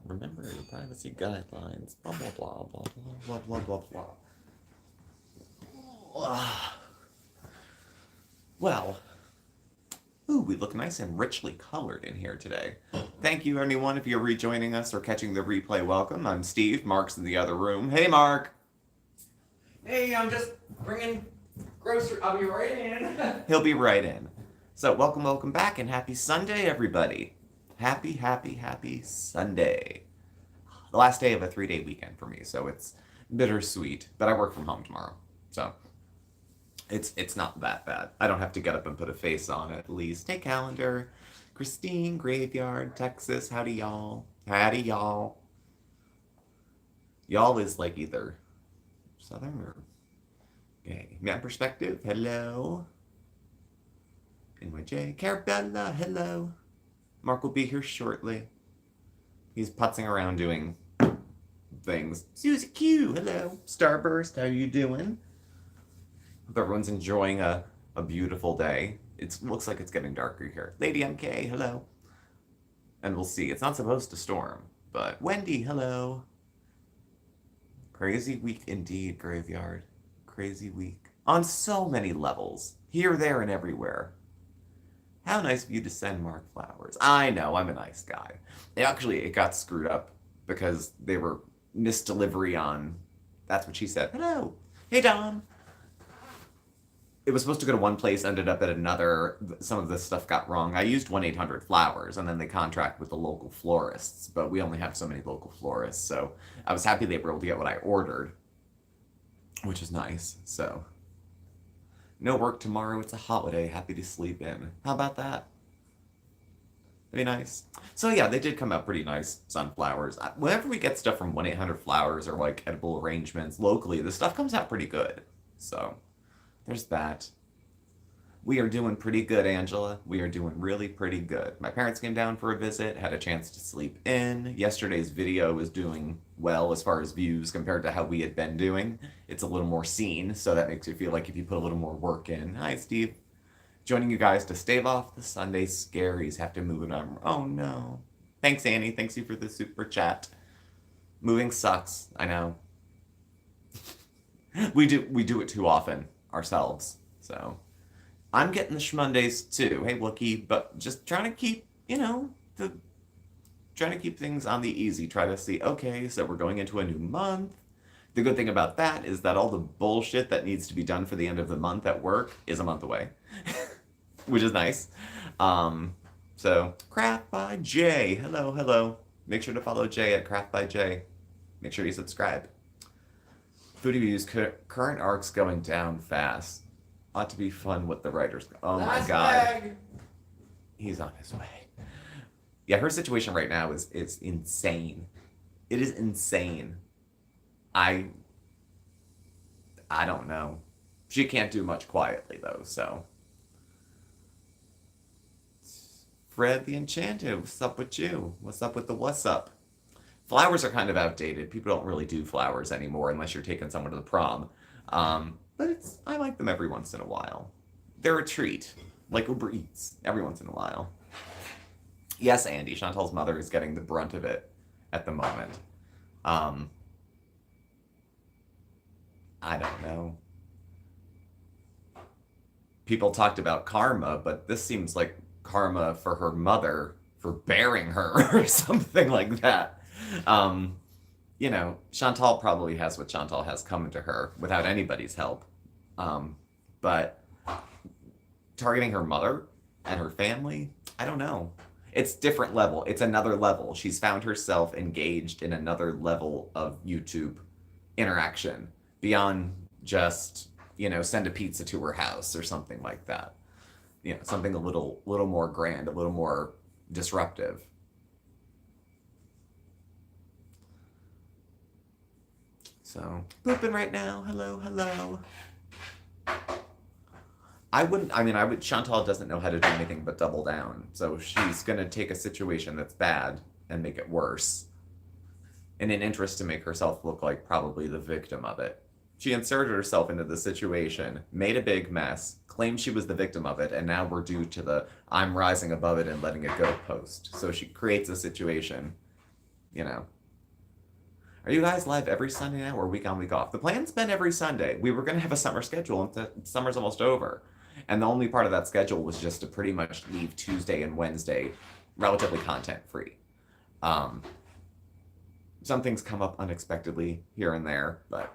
Remember your privacy guidelines. Blah blah blah blah blah blah blah blah blah. Well, ooh, we look nice and richly colored in here today. Thank you, anyone, if you're rejoining us or catching the replay. Welcome. I'm Steve. Mark's in the other room. Hey, Mark. Hey, I'm just bringing grocery. I'll be right in. He'll be right in. So, welcome back, and happy Sunday, everybody. Happy Sunday. The last day of a 3-day weekend for me, so it's bittersweet. But I work from home tomorrow, so it's not that bad. I don't have to get up and put a face on it, at least. Hey, calendar. Christine, Graveyard, Texas. Howdy, y'all. Howdy, y'all. Y'all is like either Southern or gay. Man perspective, hello. NYJ. Carabella, hello. Mark will be here shortly. He's putzing around doing things. Susie Q, hello. Starburst, how you doing? Hope everyone's enjoying a beautiful day. It looks like it's getting darker here. Lady MK, hello. And we'll see. It's not supposed to storm, but Wendy, hello. Crazy week indeed, Graveyard. Crazy week. On so many levels. Here, there, and everywhere. How nice of you to send Mark flowers. I know, I'm a nice guy. It got screwed up because they were misdelivery on... That's what she said. Hello. Hey, Dom. It was supposed to go to one place, ended up at another. Some of this stuff got wrong. I used 1-800-Flowers, and then they contract with the local florists, but we only have so many local florists, so I was happy they were able to get what I ordered, which is nice, so. No work tomorrow, it's a holiday, happy to sleep in. How about that? That'd be nice. So yeah, they did come out pretty nice, sunflowers. Whenever we get stuff from 1-800-Flowers or like edible arrangements locally, the stuff comes out pretty good, so. There's that. We are doing pretty good, Angela. We are doing really pretty good. My parents came down for a visit, had a chance to sleep in. Yesterday's video was doing well as far as views compared to how we had been doing. It's a little more seen, so that makes you feel like if you put a little more work in. Hi, Steve. Joining you guys to stave off the Sunday scaries. Have to move it on. Oh, no. Thanks, Annie. Thanks you for the super chat. Moving sucks. I know. We do it too often ourselves, so I'm getting the Schmondays too. Hey, Wookie, but just trying to keep, trying to keep things on the easy. Try to see, okay, so we're going into a new month. The good thing about that is that all the bullshit that needs to be done for the end of the month at work is a month away, which is nice. So Craft by Jay, hello. Make sure to follow Jay at Craft by Jay. Make sure you subscribe. Foodie Views, current arc's going down fast. Ought to be fun with the writers. Oh my god. Bag. He's on his way. Yeah, her situation right now is insane. It is insane. I don't know. She can't do much quietly though, so. Fred the Enchanted, what's up with you? What's up with the what's up? Flowers are kind of outdated. People don't really do flowers anymore unless you're taking someone to the prom. But I like them every once in a while. They're a treat, like Uber Eats, every once in a while. Yes, Andy, Chantal's mother is getting the brunt of it at the moment. I don't know. People talked about karma, but this seems like karma for her mother for bearing her or something like that. Chantal probably has what Chantal has coming to her without anybody's help. But targeting her mother and her family, I don't know. It's different level. It's another level. She's found herself engaged in another level of YouTube interaction beyond just, send a pizza to her house or something like that. Something a little more grand, a little more disruptive. So, pooping right now. Hello. Chantal doesn't know how to do anything but double down. So she's going to take a situation that's bad and make it worse in an interest to make herself look like probably the victim of it. She inserted herself into the situation, made a big mess, claimed she was the victim of it, and now we're due to the I'm rising above it and letting it go post. So she creates a situation you know. Are you guys live every Sunday now or week on, week off? The plan's been every Sunday. We were going to have a summer schedule, and summer's almost over. And the only part of that schedule was just to pretty much leave Tuesday and Wednesday relatively content-free. Some things come up unexpectedly here and there, but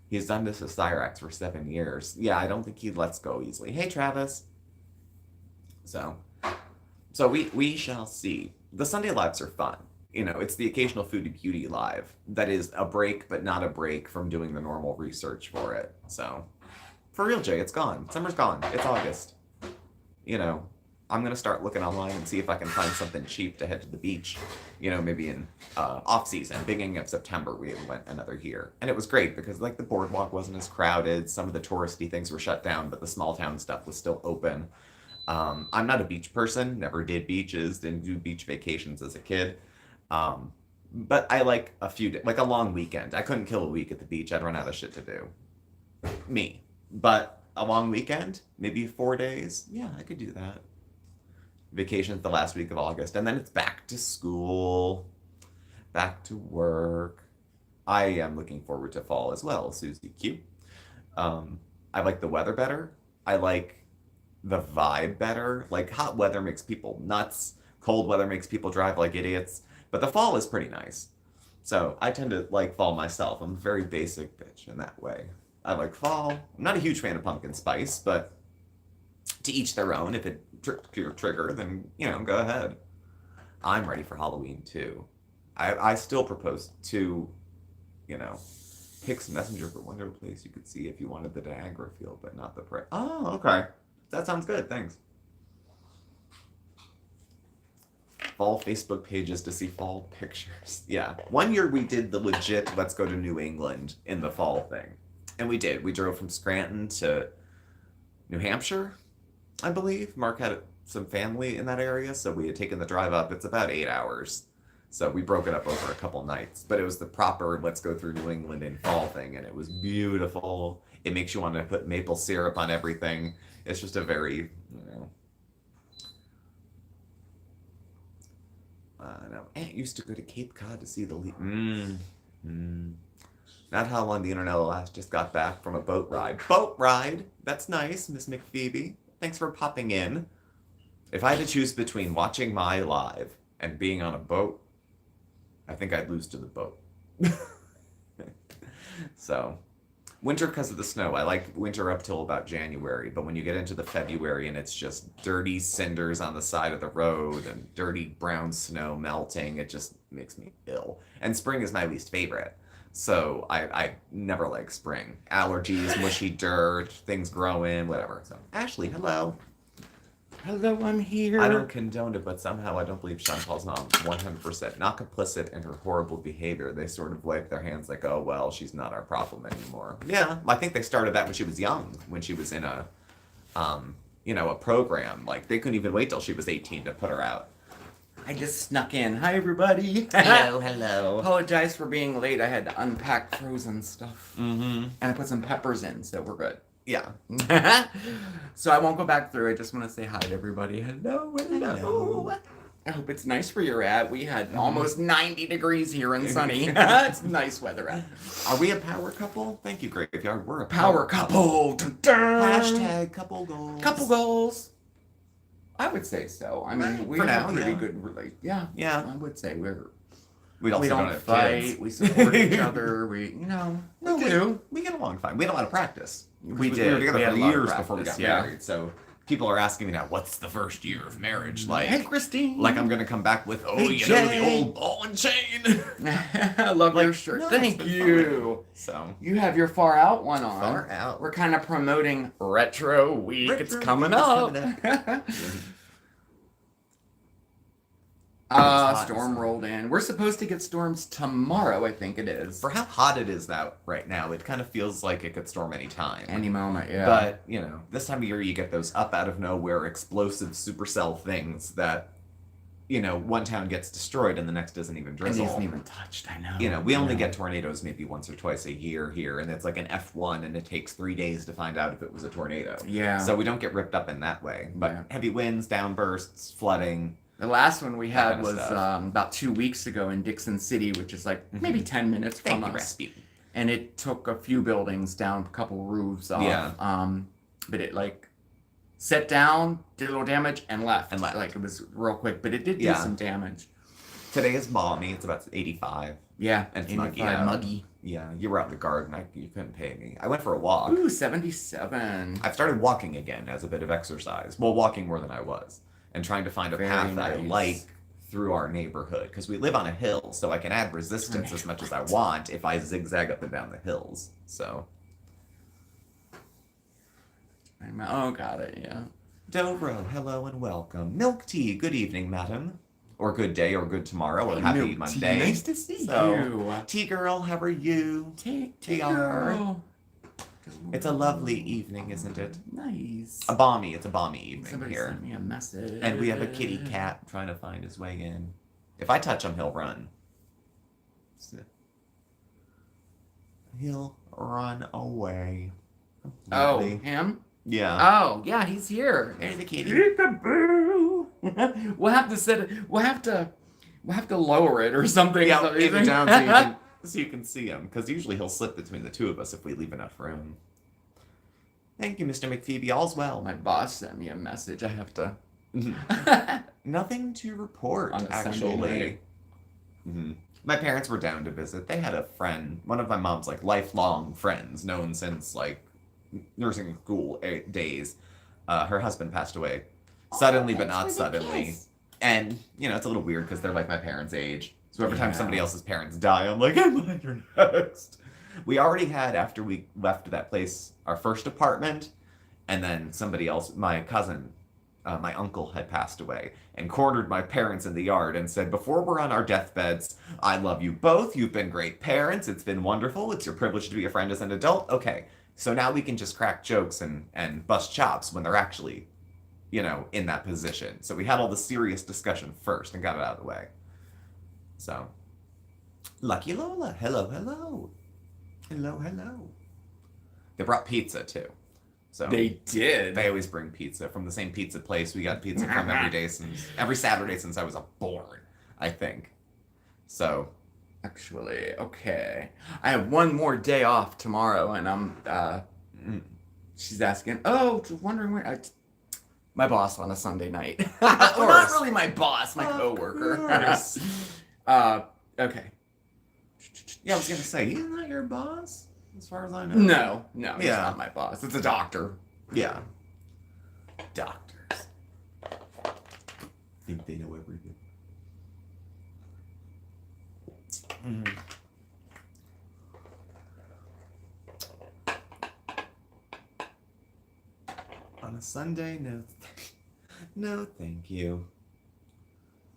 he's done this with Cyrax for 7 years. Yeah, I don't think he lets go easily. Hey, Travis. So we shall see. The Sunday lives are fun. You know, it's the occasional Foodie Beauty live that is a break, but not a break from doing the normal research for it. So, for real, Jay, it's gone. Summer's gone. It's August. You know, I'm going to start looking online and see if I can find something cheap to head to the beach. You know, maybe in off-season. Beginning of September, we went another year. And it was great because, like, the boardwalk wasn't as crowded. Some of the touristy things were shut down, but the small town stuff was still open. I'm not a beach person. Never did beaches. Didn't do beach vacations as a kid. But I like like a long weekend. I couldn't kill a week at the beach. I'd run out of shit to do. Me. But a long weekend, maybe 4 days. Yeah, I could do that. Vacation's the last week of August. And then it's back to school, back to work. I am looking forward to fall as well, Susie Q. I like the weather better. I like the vibe better. Like, hot weather makes people nuts. Cold weather makes people drive like idiots. But the fall is pretty nice. So I tend to like fall myself. I'm a very basic bitch in that way. I like fall. I'm not a huge fan of pumpkin spice, but to each their own. If it trips your trigger, then, you know, go ahead. I'm ready for Halloween, too. I still propose to, you know, Hicks Messenger for Wonder Place. You could see if you wanted the Niagara feel, but not the prey. Oh, okay. That sounds good. Thanks. Fall Facebook pages to see fall pictures. Yeah. One year we did the legit let's go to New England in the fall thing. And we did. We drove from Scranton to New Hampshire, I believe. Mark had some family in that area, so we had taken the drive up. It's about 8 hours. So we broke it up over a couple nights. But it was the proper let's go through New England in fall thing, and it was beautiful. It makes you want to put maple syrup on everything. It's just a very, you know, no. Aunt used to go to Cape Cod to see the Not how long the internet will last. Just got back from a boat ride. Boat ride? That's nice, Miss McPhoebe. Thanks for popping in. If I had to choose between watching my live and being on a boat, I think I'd lose to the boat. So, winter because of the snow. I like winter up till about January, but when you get into the February and it's just dirty cinders on the side of the road and dirty brown snow melting, it just makes me ill. And spring is my least favorite. So I never like spring. Allergies, mushy dirt, things growing, whatever. So Ashley, hello. Hello, I'm here. I don't condone it, but somehow I don't believe Chantal's not 100% not complicit in her horrible behavior. They sort of wipe their hands like, oh, well, she's not our problem anymore. Yeah, I think they started that when she was young, when she was in a, you know, a program. Like, they couldn't even wait till she was 18 to put her out. I just snuck in. Hi, everybody. Hello, hello. Apologize for being late. I had to unpack frozen stuff. Mm-hmm. And I put some peppers in, so we're good. Yeah. So I won't go back through. I just want to say hi to everybody. Hello, hello. Hello. I hope it's nice where you're at. We had almost 90 degrees here and sunny. It's nice weather out. Are we a power couple? Thank you, Graveyard. We're a Power couple. Dun, dun. Hashtag couple goals. Couple goals. I would say so. I mean, we For have now, pretty yeah. good relate. Yeah. Yeah. I would say We we don't have fight. kids. We support each other. We, you know, we do. We get along fine. We had a lot of practice. We were did. together We had for a lot of years before we got practice, yeah. married. So people are asking me now, what's the first year of marriage like? Hey, Christine. Like I'm gonna come back with, oh, Hey, you know, the Jay. old ball and chain. I love Like, your shirt. no, Thank it's been you. So You have your Far Out one on. Far Out. We're kind of promoting Retro Week. It's Retro coming Week is up. coming Storm rolled in. We're supposed to get storms tomorrow, I think it is. for how hot it is out right now, it kind of feels like it could storm any time. Any moment, yeah. But, you know, this time of year you get those up out of nowhere explosive supercell things that, you know, one town gets destroyed and the next doesn't even it drizzle. isn't even touched, I know. You know, we only get tornadoes maybe once or twice a year here, and it's like an F1, and it takes 3 days to find out if it was a tornado. Yeah. So we don't get ripped up in that way. But Yeah. heavy winds, downbursts, flooding, The last one we That had kind of was stuff. about 2 weeks ago in Dixon City, which is like maybe 10 minutes from Thank you, us. Rasputin. And it took a few buildings down, a couple roofs off. Yeah. But it like set down, did a little damage, and left. And left. Like it was real quick, but it did do Yeah. some damage. Today is balmy. It's about 85. Yeah, And it's 85, muggy out. muggy. Yeah, you were out in the garden. You couldn't pay me. I went for a walk. Ooh, 77. I've started walking again as a bit of exercise. Well, walking more than I was. And trying to find a Very path that I nice. like through our neighborhood. Because we live on a hill, so I can add resistance as much as I want if I zigzag up and down the hills. So. Oh, got it, yeah. Dobro, hello and welcome. Milk tea, good evening, madam. Or good day, or good tomorrow, or happy Milk tea, Monday. nice to see So, you. Tea girl, how are you? Tea TR. girl. It's a lovely evening, isn't it? Nice. It's a balmy evening Somebody here. sent me a message. And we have a kitty cat trying to find his way in. If I touch him, he'll run. So- He'll run away. Oh, Completely. him? Yeah. Oh, yeah, he's here. There's the kitty. Peekaboo. We'll have to set it. We'll have to lower it or something. Yeah, so leave it down so you can see him. Because usually he'll slip between the two of us if we leave enough room. Thank you, Mr. McPhoebe. All's well. My boss sent me a message. I have to. Nothing to report, On a Sunday actually. night. Mhm. My parents were down to visit. They had a friend, one of my mom's like lifelong friends, known since like nursing school days. Her husband passed away suddenly, but not suddenly. And you know, it's a little weird because they're like my parents' age. So every time Yeah. somebody else's parents die, I'm like, am I your next? We already had, after we left that place, our first apartment, and then somebody else, my cousin, my uncle had passed away and cornered my parents in the yard and said, before we're on our deathbeds, I love you both. You've been great parents. It's been wonderful. It's your privilege to be a friend as an adult. Okay, so now we can just crack jokes and bust chops when they're actually, you know, in that position. So we had all the serious discussion first and got it out of the way. So, Lucky Lola, hello, hello. Hello, hello. They brought pizza too. So They did. they always bring pizza from the same pizza place we got pizza from every Saturday since I was born, I think. So Actually, okay. I have one more day off tomorrow, and I'm. She's asking. Oh, wondering where. My boss on a Sunday night. Well, not course. really my boss, my Of coworker. course. Okay. Yeah, I was gonna say, he's not your boss, as far as I know. No, he's Yeah. not my boss. It's a doctor. Yeah. Doctors. Think they know everything. Mhm. On a Sunday, no, no, thank you.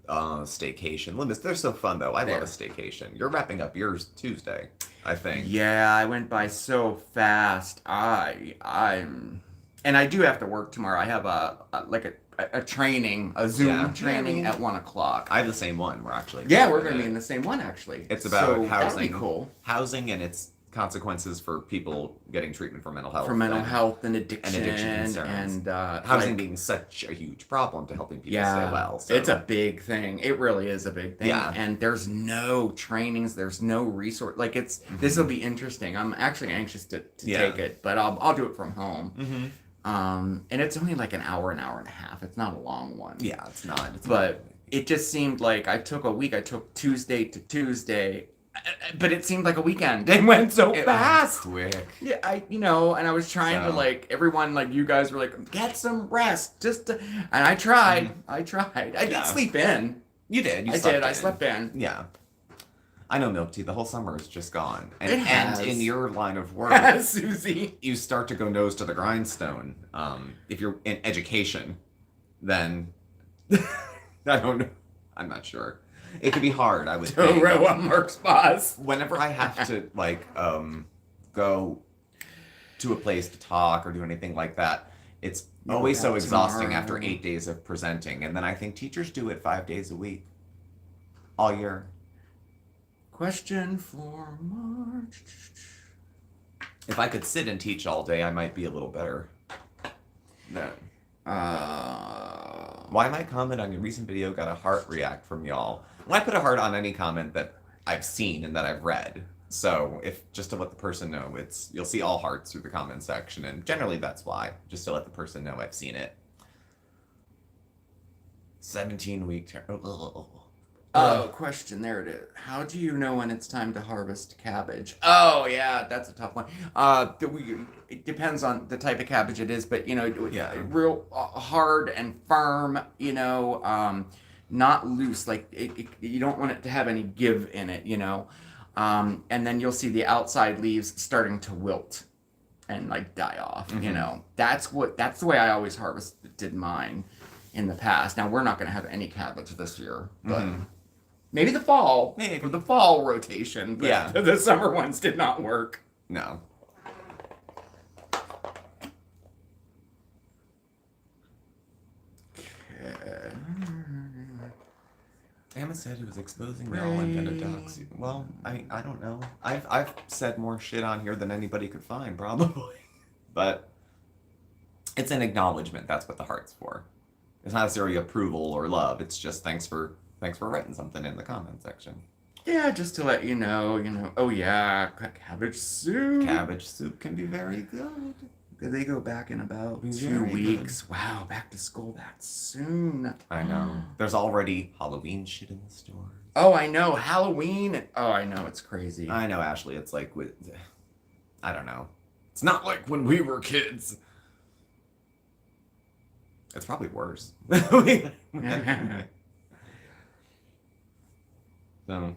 Staycation. Linus, they're so fun though. I love a staycation. You're wrapping up yours Tuesday, I think. Yeah, I went by so fast. I'm, and I do have to work tomorrow. I have a training, a Zoom Yeah. training Yeah. at 1:00. I have the same one. We're actually. Yeah, we're gonna be in the same one actually. It's about so that'd housing. be cool. Housing and its consequences for people getting treatment for mental health. For mental and health and addiction, concerns. and Housing like, being such a huge problem to helping people yeah, stay well. So. it's a big thing. It really is a big thing. Yeah. And there's no trainings, there's no resource. Like this will be interesting. I'm actually anxious to Yeah. take it, but I'll do it from home. Mm-hmm. And it's only like an hour and a half. It's not a long one. Yeah, it's not. It's But not. it just seemed like I took a week. I took Tuesday to Tuesday, but it seemed like a weekend. It went so It fast. went quick. Yeah, and I was trying to So- like everyone, like you guys were like, get some rest, and I tried. I Yeah. did sleep in. You did. You I slept did. I in. slept in. Yeah. I know milk tea. The whole summer is just gone. And, It has. and in your line of work, Susie. you start to go nose to the grindstone. If you're in education, then I don't know. I'm not sure. It could be hard, I would think. Toro, I'm Mark's boss. Whenever I have to go to a place to talk or do anything like that, it's You always go so out exhausting after tomorrow. 8 days of presenting. And then I think teachers do it 5 days a week, all year. Question for March. If I could sit and teach all day, I might be a little better. That. Why my comment on your recent video got a heart react from y'all? Well, I put a heart on any comment that I've seen and that I've read. So if just to let the person know, you'll see all hearts through the comment section, and generally that's why, just to let the person know I've seen it. 17-week Question. There it is. How do you know when it's time to harvest cabbage? Oh, yeah, that's a tough one. It depends on the type of cabbage it is, but, Yeah. real hard and firm, not loose. Like, you don't want it to have any give in it, and then you'll see the outside leaves starting to wilt and, like, die off, That's the way I always harvested mine in the past. Now, we're not going to have any cabbage this year, but... Maybe the fall. Maybe. For the fall rotation. But Yeah. The summer ones did not work. No. Okay. Emma said he was exposing y'all and gonna dox you. Well, I don't know. I've said more shit on here than anybody could find, probably. But it's an acknowledgement. That's what the heart's for. It's not necessarily approval or love. It's just thanks for writing something in the comment section. Yeah, just to let you know, oh yeah, cabbage soup. Cabbage soup can be very good. They go back in about Very 2 good. weeks. Wow, back to school that soon. I know. There's already Halloween shit in the stores. Oh, I know. Halloween. Oh, I know. It's crazy. I know, Ashley. It's like I don't know. It's not like when we were kids. It's probably worse. So,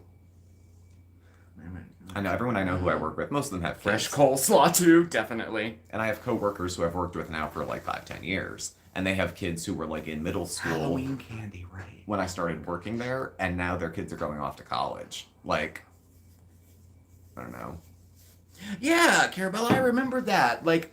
I know everyone I know who I work with, most of them have Fresh kids. coleslaw too, definitely. And I have coworkers who I've worked with now for like 5-10 years. And they have kids who were like in middle school Halloween candy, right? when I started working there, and now their kids are going off to college. Like, I don't know. Yeah, Carabella, I remember that. Like,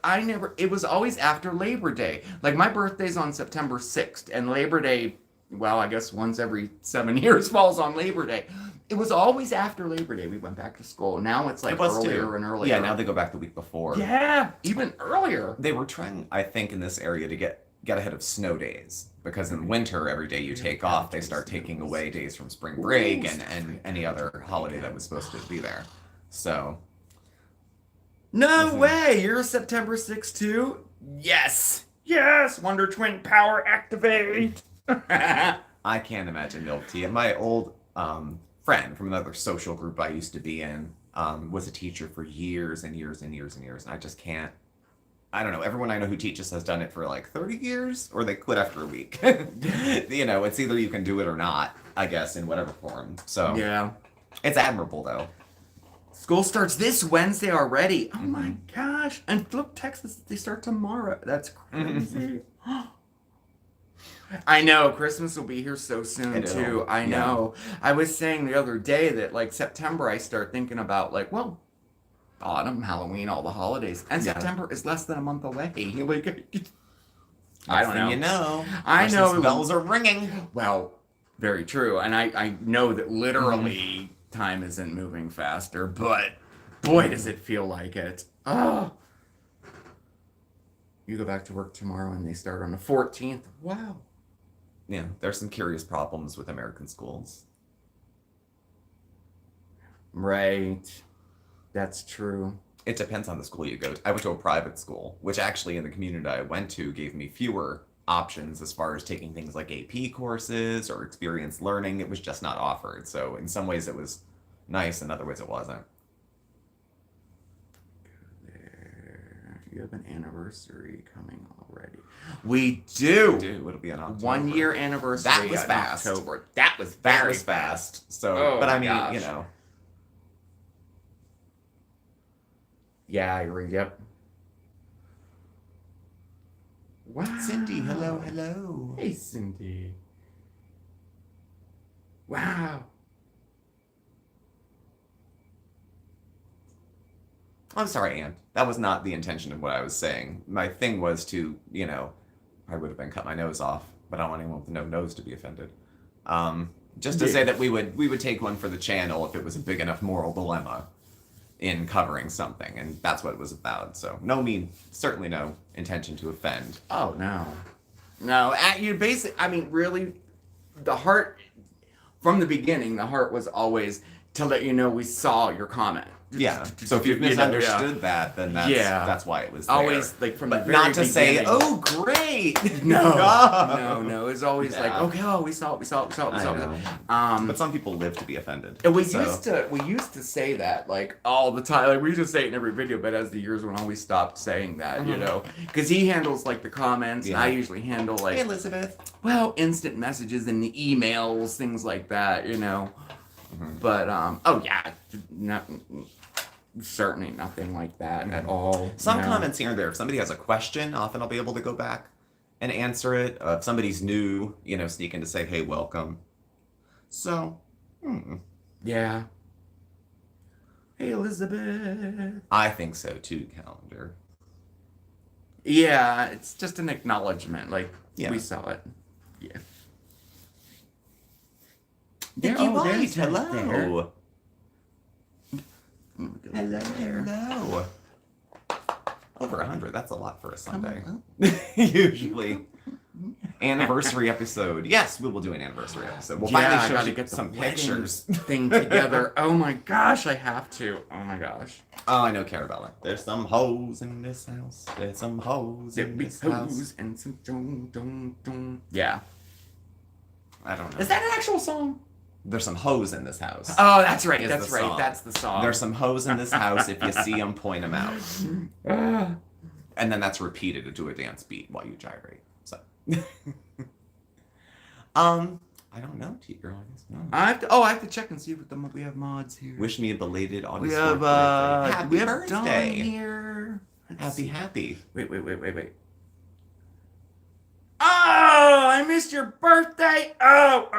it was always after Labor Day. Like, my birthday's on September 6th, and Labor Day, well, I guess once every 7 years falls on Labor Day. It was always after Labor Day we went back to school. Now it's like earlier and earlier. Yeah, now they go back the week before. Yeah, even earlier. They were trying, I think, in this area to get ahead of snow days. Because in winter, every day you take off, they start taking away days from spring break and any other holiday that was supposed to be there. So... No way! You're September 6th too? Yes! Yes! Wonder Twin power activate! I can't imagine milk tea. And my old friend from another social group I used to be in was a teacher for years and years and years and years. And I just can't. I don't know. Everyone I know who teaches has done it for like 30 years, or they quit after a week. It's either you can do it or not, I guess, in whatever form. So Yeah. It's admirable, though. School starts this Wednesday already. Oh my gosh. And look, Texas, they start tomorrow. That's crazy. I know. Christmas will be here so soon, too. I know. I was saying the other day that, like, September, I start thinking about, like, well, autumn, Halloween, all the holidays. And September is less than a month away. Like, I don't know. You know. I know. Christmas bells are ringing. Well, very true. And I know that literally time isn't moving faster, but boy, does it feel like it. Oh. You go back to work tomorrow and they start on the 14th. Wow. Yeah, there's some curious problems with American schools. Right. That's true. It depends on the school you go to. I went to a private school, which actually in the community I went to gave me fewer options as far as taking things like AP courses or experience learning. It was just not offered. So in some ways it was nice, in other ways it wasn't. There. You have an anniversary coming already. We do. It'll be an October. 1 year anniversary. That was in fast. October. That was That very was fast. So, Oh but I my mean, gosh. you know. Yeah, I agree. Yep. Wow. Cindy, hello. Hey, Cindy. Wow. I'm sorry, Ann. That was not the intention of what I was saying. My thing was to, I would have been cut my nose off, but I don't want anyone with no nose to be offended. Just to say that we would take one for the channel if it was a big enough moral dilemma in covering something, and that's what it was about. So certainly no intention to offend. Oh, no. No, you basic. I mean, really, the heart from the beginning. The heart was always to let you know we saw your comment. Yeah. So if you've You know, misunderstood that, then that's why it was there. always like from the But very not to say, beginning. oh, great. No. It's always like, Yeah. okay, oh, we saw it. I know. But some people live to be offended. And we so. used to say that like all the time. Like we used to say it in every video, but as the years went on, we stopped saying that. You know, because he handles like the comments, and I usually handle like Hey, Elizabeth. well, instant messages and the emails, things like that. You know, but oh yeah, certainly nothing like that at all. Some no. comments here and there. If somebody has a question, often I'll be able to go back and answer it. If somebody's new, sneak in to say, hey, welcome. So, Yeah. Hey, Elizabeth. I think so too, Calendar. Yeah, it's just an acknowledgement. Like, Yeah. we saw it. Yeah. Vicky White, there's that hello. there. Hello. Over 100, that's a lot for a Sunday. Usually. Anniversary episode. Yes, we will do an anniversary episode. We'll I finally gotta show you get the some wedding pictures. thing together. Oh my gosh, I have to. Oh my gosh. Oh, I know, Carabella. There's some hoes in this house. There's some hoes There in be this house. hoes and some dong. Yeah. I don't know. Is that an actual song? There's some hoes in this house. Oh, that's right. Is That's the right. song. That's the song. There's some hoes in this house. If you see them, point them out. Ah. And then that's repeated to a dance beat while you gyrate. So, I don't know, T-Girl. I guess not. I have to check and see if we have mods here. Wish me a belated August we have 4th birthday. Happy we have birthday. Dawn here. Let's see. Happy. Wait. Oh, I missed your birthday. Oh.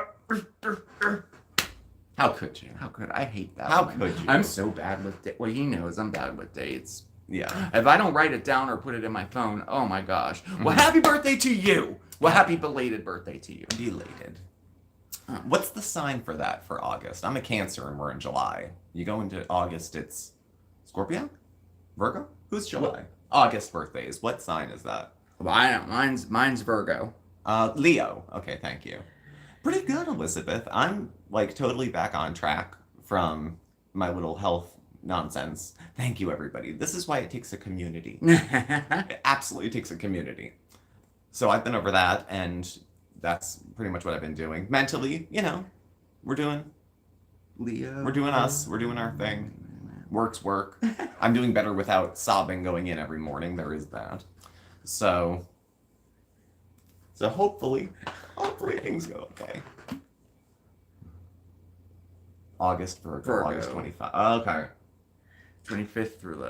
How could you? How could I hate that? How one. could you? I'm so bad with well, he knows I'm bad with dates. Yeah. If I don't write it down or put it in my phone, oh my gosh. Well, happy birthday to you. Well, happy belated birthday to you. Belated. What's the sign for that for August? I'm a Cancer and we're in July. You go into August, it's Scorpio? Virgo? Who's July? What? August birthdays. What sign is that? Well, I don't. Mine's Virgo. Leo. Okay, thank you. Pretty good, Elizabeth. I'm like totally back on track from my little health nonsense. Thank you, everybody. This is why it takes a community. It absolutely takes a community. So I've been over that, and that's pretty much what I've been doing. Mentally, we're doing Leo. We're doing us. We're doing our thing. Work's work. I'm doing better without sobbing going in every morning. There is that. So hopefully things go okay. August Virgo. August 25. Okay. 25th through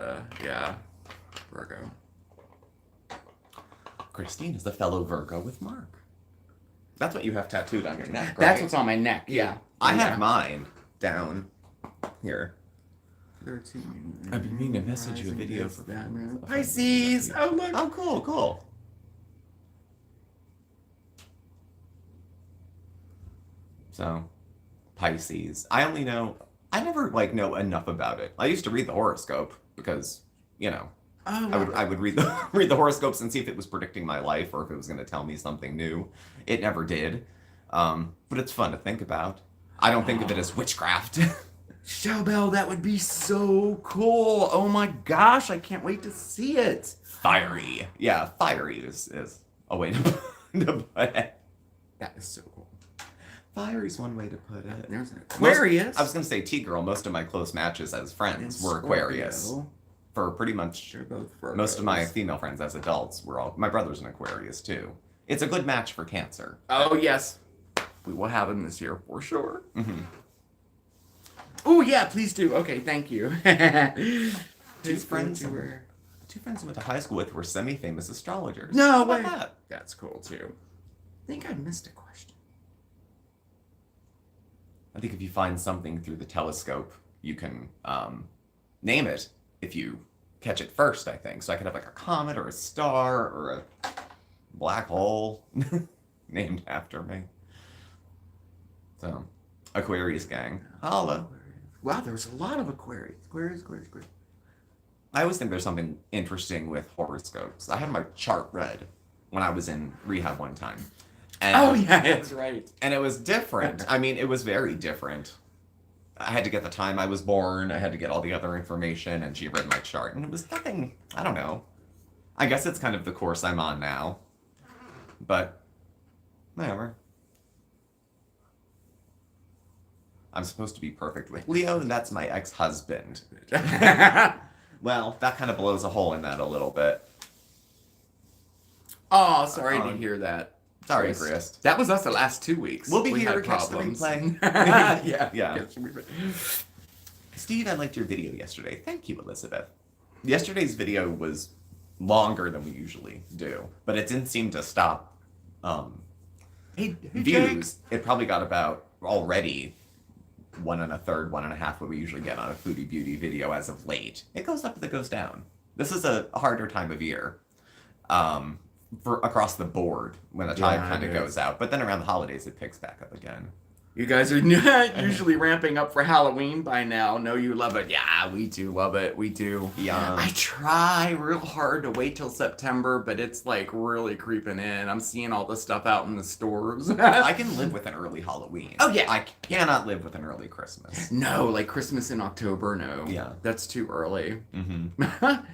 Virgo. Christine is the fellow Virgo with Mark. That's what you have tattooed on your neck, right? That's what's on my neck. Yeah. I have mine down here. 13. I've been meaning to message you a video for Pisces. Oh look. Oh, cool. So, Pisces. I never know enough about it. I used to read the horoscope because, I would read the horoscopes and see if it was predicting my life or if it was going to tell me something new. It never did. But it's fun to think about. I don't think of it as witchcraft. Showbell, that would be so cool. Oh my gosh, I can't wait to see it. Fiery. Yeah, fiery is a way to put it. That is so cool. Fiery's one way to put it. There's an Aquarius. I was going to say T-Girl. Most of my close matches as friends were Aquarius. For pretty much most of my female friends as adults were all... My brother's an Aquarius, too. It's a good match for Cancer. Oh, yes. We will have him this year for sure. Mm-hmm. Oh, yeah, please do. Okay, thank you. Two friends I went to high school with were semi-famous astrologers. No How about way. that? That's cool, too. I think I missed a question. I think if you find something through the telescope, you can name it if you catch it first, I think. So I could have like a comet or a star or a black hole named after me. So, Aquarius gang. Holla. Wow, there's a lot of Aquarius. Aquarius. I always think there's something interesting with horoscopes. I had my chart read when I was in rehab one time. And, Oh yeah, that's right. And it was different. I mean, it was very different. I had to get the time I was born. I had to get all the other information, and she read my chart, and it was nothing. I don't know. I guess it's kind of the course I'm on now, but whatever. I'm supposed to be perfect with Leo, and that's my ex-husband. Well, that kind of blows a hole in that a little bit. Oh, sorry to hear that. Sorry, Chris. That was us the last 2 weeks. We'll be here had to catch the problems. replay. Yeah. Yeah. Steve, I liked your video yesterday. Thank you, Elizabeth. Yesterday's video was longer than we usually do, but it didn't seem to stop Hey, views. It probably got about already 1 1/3, 1 1/2 what we usually get on a foodie beauty video as of late. It goes up and it goes down. This is a harder time of year. For across the board when the tide kind of goes out, but then around the holidays it picks back up again. You guys are usually ramping up for Halloween by now. Know you love it. Yeah, we do love it. We do. Yeah. I try real hard to wait till September, but it's like really creeping in. I'm seeing all the stuff out in the stores. I can live with an early Halloween. Oh, yeah. I cannot live with an early Christmas. No, like Christmas in October, no. Yeah. That's too early. Mm-hmm.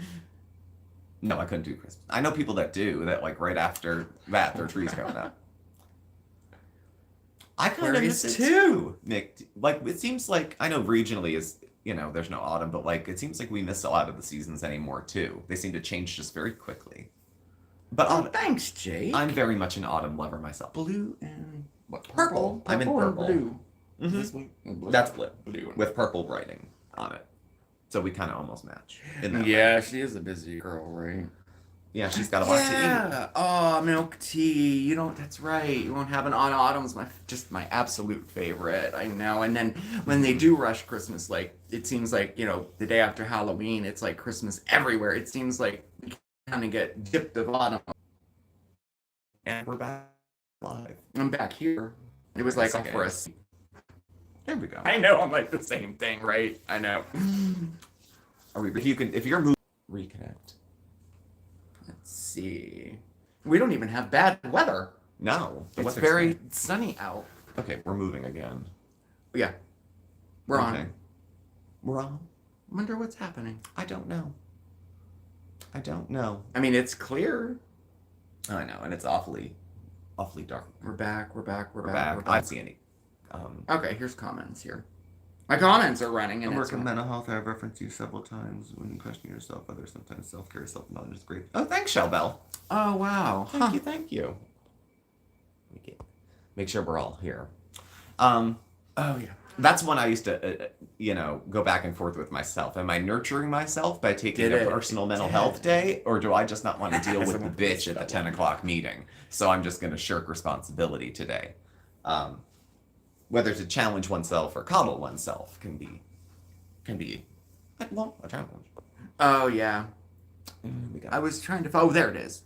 No, I couldn't do Christmas. I know people that do, that like right after that, their tree's going up. I kind of miss it too, Nick. Like, it seems like, I know regionally is, there's no autumn, but like, it seems like we miss a lot of the seasons anymore too. They seem to change just very quickly. But thanks, Jake. I'm very much an autumn lover myself. Blue and what? Purple. I'm in purple. Blue. Mm-hmm. This one? Blue. That's blue. Blue. With purple writing on it. So we kind of almost match. In that way. Yeah, she is a busy girl, right? Yeah, she's got a lot to eat. Oh, milk tea. You don't. That's right. You won't have an on autumn's just my absolute favorite. I know. And then when they do rush Christmas, like it seems like the day after Halloween, it's like Christmas everywhere. It seems like we kind of get dipped of autumn. And we're back live. I'm back here. It was like Okay. for a. There we go. I know. I'm like the same thing, right? I know. Are we? If you're moving, reconnect. Let's see. We don't even have bad weather. No, the It's weather's very fine. sunny out. Okay. We're moving again. Yeah. We're Okay. on. We're on. Wonder what's happening. I don't know. I mean, it's clear. I know, and it's awfully dark. We're back. We're back. We're back. I don't see any. Okay, here's comments here. My comments are running, and I it's work in mental health. I've referenced you several times when you question yourself. Others sometimes self-care, self-knowledge is great. Oh, thanks, Shellbell. Oh wow. Thank you. Make sure we're all here. Oh yeah. That's when I used to, go back and forth with myself. Am I nurturing myself by taking a personal mental health day, or do I just not want to deal with the bitch at the 10 o'clock meeting? So I'm just going to shirk responsibility today. Whether to challenge oneself or coddle oneself can be a challenge. Oh yeah. We got I was trying to. Oh, there it is.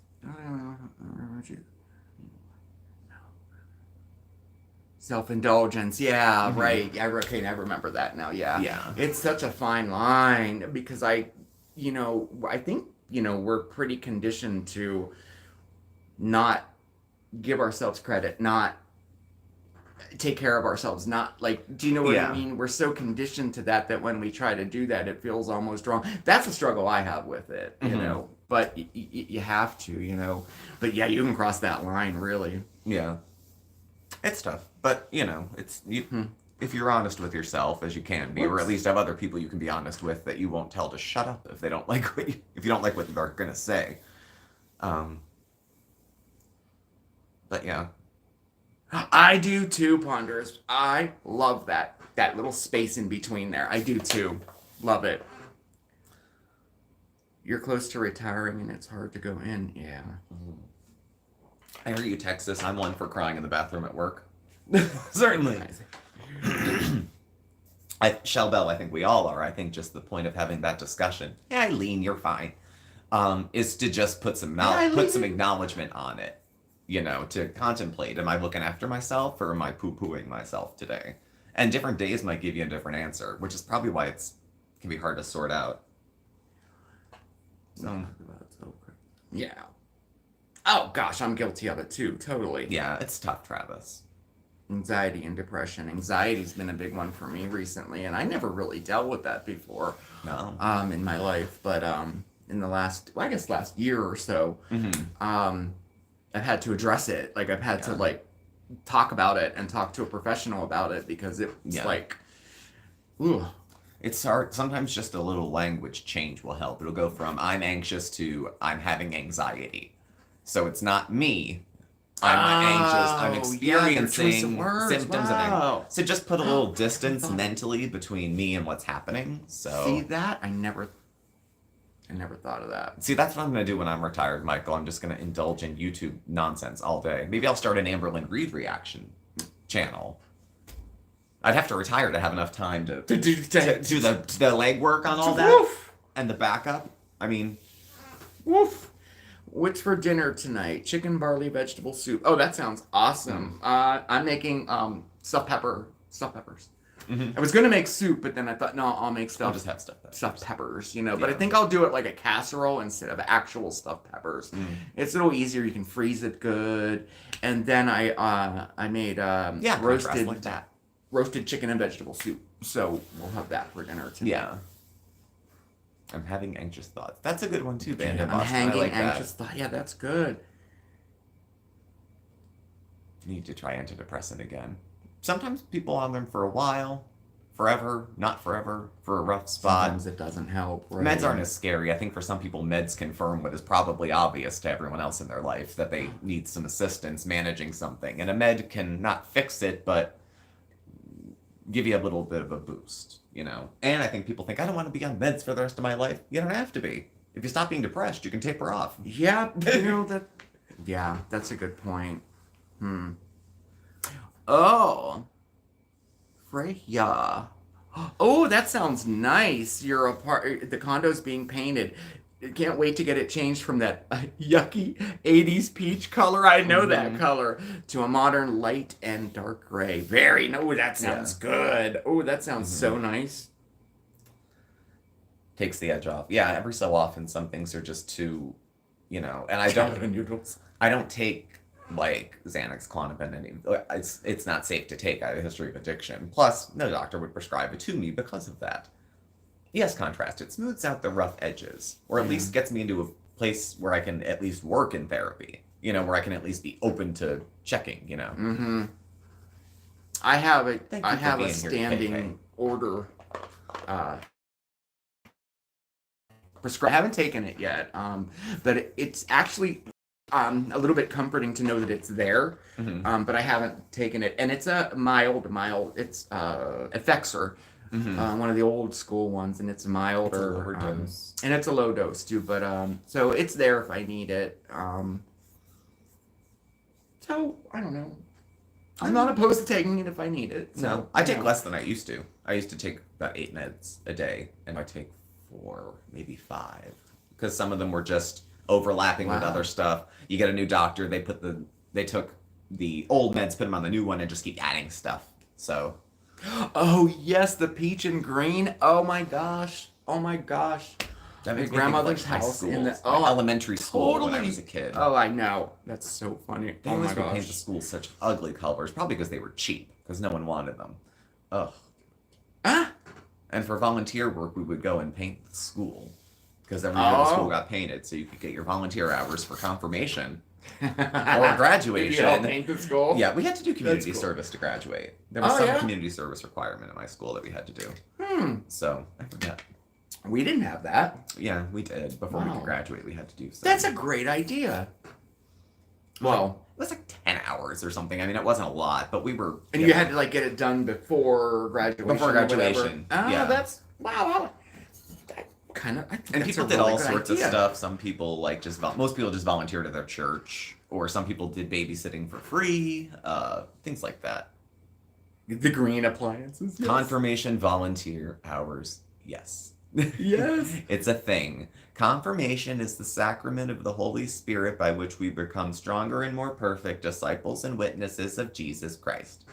Self-indulgence. Yeah, right. I remember that now. Yeah. Yeah. It's such a fine line because I think we're pretty conditioned to not give ourselves credit, not take care of ourselves, not like, do you know what I mean? We're so conditioned to that when we try to do that, it feels almost wrong. That's a struggle I have with it, but you have to, but yeah, you can cross that line really. Yeah. It's tough, but it's if you're honest with yourself, as you can be, or at least have other people you can be honest with that you won't tell to shut up if they don't like if you don't like what they're gonna say. But yeah. I do too, Ponders. I love that little space in between there. I do too. Love it. You're close to retiring and it's hard to go in. Yeah. I hear you, Texas. I'm one for crying in the bathroom at work. Certainly. Shellbell, I think we all are. I think just the point of having that discussion, Eileen, you're fine, is to just put some acknowledgement on it. To contemplate, am I looking after myself or am I poo-pooing myself today? And different days might give you a different answer, which is probably why it can be hard to sort out. So, yeah. Oh gosh, I'm guilty of it too. Totally. Yeah, it's tough, Travis. Anxiety and depression. Anxiety's been a big one for me recently, and I never really dealt with that before. No. In my life, but in the last year or so, I've had to address it. Like I've had to like talk about it and talk to a professional about it because it's like, ooh. It's hard. Sometimes just a little language change will help. It'll go from I'm anxious to I'm having anxiety. So it's not me. I'm anxious. I'm experiencing symptoms of anxiety. So just put a little distance mentally between me and what's happening. So see that? I never thought of that. See, that's what I'm going to do when I'm retired, Michael. I'm just going to indulge in YouTube nonsense all day. Maybe I'll start an Amberlynn Reed reaction channel. I'd have to retire to have enough time to do the legwork on all that. Woof. And the backup. I mean, woof. What's for dinner tonight? Chicken barley vegetable soup. Oh, that sounds awesome. I'm making stuffed peppers. I was gonna make soup, but then I thought, no, I'll make I'll just have stuffed peppers, you know. But I think I'll do it like a casserole instead of actual stuffed peppers. It's a little easier. You can freeze it good. And then I made roasted like that. Roasted chicken and vegetable soup. So we'll have that for dinner tonight. Yeah. I'm having anxious thoughts. That's a good one too, Bandit I'm Boston. I like anxious thoughts. Yeah, that's good. Need to try antidepressant again. Sometimes people on them for a while, forever, not forever, for a rough spot. Sometimes it doesn't help. Right? Meds aren't as scary. I think for some people, meds confirm what is probably obvious to everyone else in their life, that they need some assistance managing something. And a med can not fix it, but give you a little bit of a boost, you know? And I think people think, I don't want to be on meds for the rest of my life. You don't have to be. If you stop being depressed, you can taper off. Yeah, you know that. Yeah, that's a good point. Oh, Freya. Oh, that sounds nice. The condo's being painted. Can't wait to get it changed from that yucky 80s peach color. I know that color to a modern light and dark gray. That sounds good. Oh, that sounds so nice. Takes the edge off. Yeah, every so often some things are just too, you know, and I don't take like Xanax, Klonopin, it's not safe to take. I have a history of addiction. Plus, no doctor would prescribe it to me because of that. Yes, contrast. It smooths out the rough edges, or at least gets me into a place where I can at least work in therapy. You know, where I can at least be open to checking. You know. I have a standing order. Prescribed. I haven't taken it yet, but it's actually a little bit comforting to know that it's there. But I haven't taken it, and it's a mild. It's Effexor. One of the old school ones, and it's milder. And it's a low dose too, but so it's there if I need it. So I don't know. I'm not opposed to taking it if I need it. So, no, I take less than I used to. I used to take about 8 meds a day, and I take 4, maybe 5, because some of them were just overlapping with other stuff. You get a new doctor, they took the old meds, put them on the new one, and just keep adding stuff. So. Oh yes, the peach and green. Oh my gosh. That makes my grandmother's house in the elementary school when I was a kid. Oh, I know. That's so funny. They always would paint the school such ugly colors, probably because they were cheap, because no one wanted them. Ugh. And for volunteer work, we would go and paint the school, because every year the school got painted, so you could get your volunteer hours for confirmation. Or graduation. You paint the school? Yeah, we had to do community service to graduate. There was some community service requirement in my school that we had to do. So, I forget. We didn't have that. Yeah, we did. Before we could graduate, we had to do something. That's a great idea. Well, it was like 10 hours or something. I mean, it wasn't a lot, but we were... And you had to, like, get it done before graduation. Before graduation, yeah. That's... Wow. And people did all sorts of stuff. Some people, like, most people just volunteered at their church. Or some people did babysitting for free. Things like that. The green appliances. Yes. Confirmation volunteer hours. Yes. Yes. It's a thing. Confirmation is the sacrament of the Holy Spirit by which we become stronger and more perfect disciples and witnesses of Jesus Christ.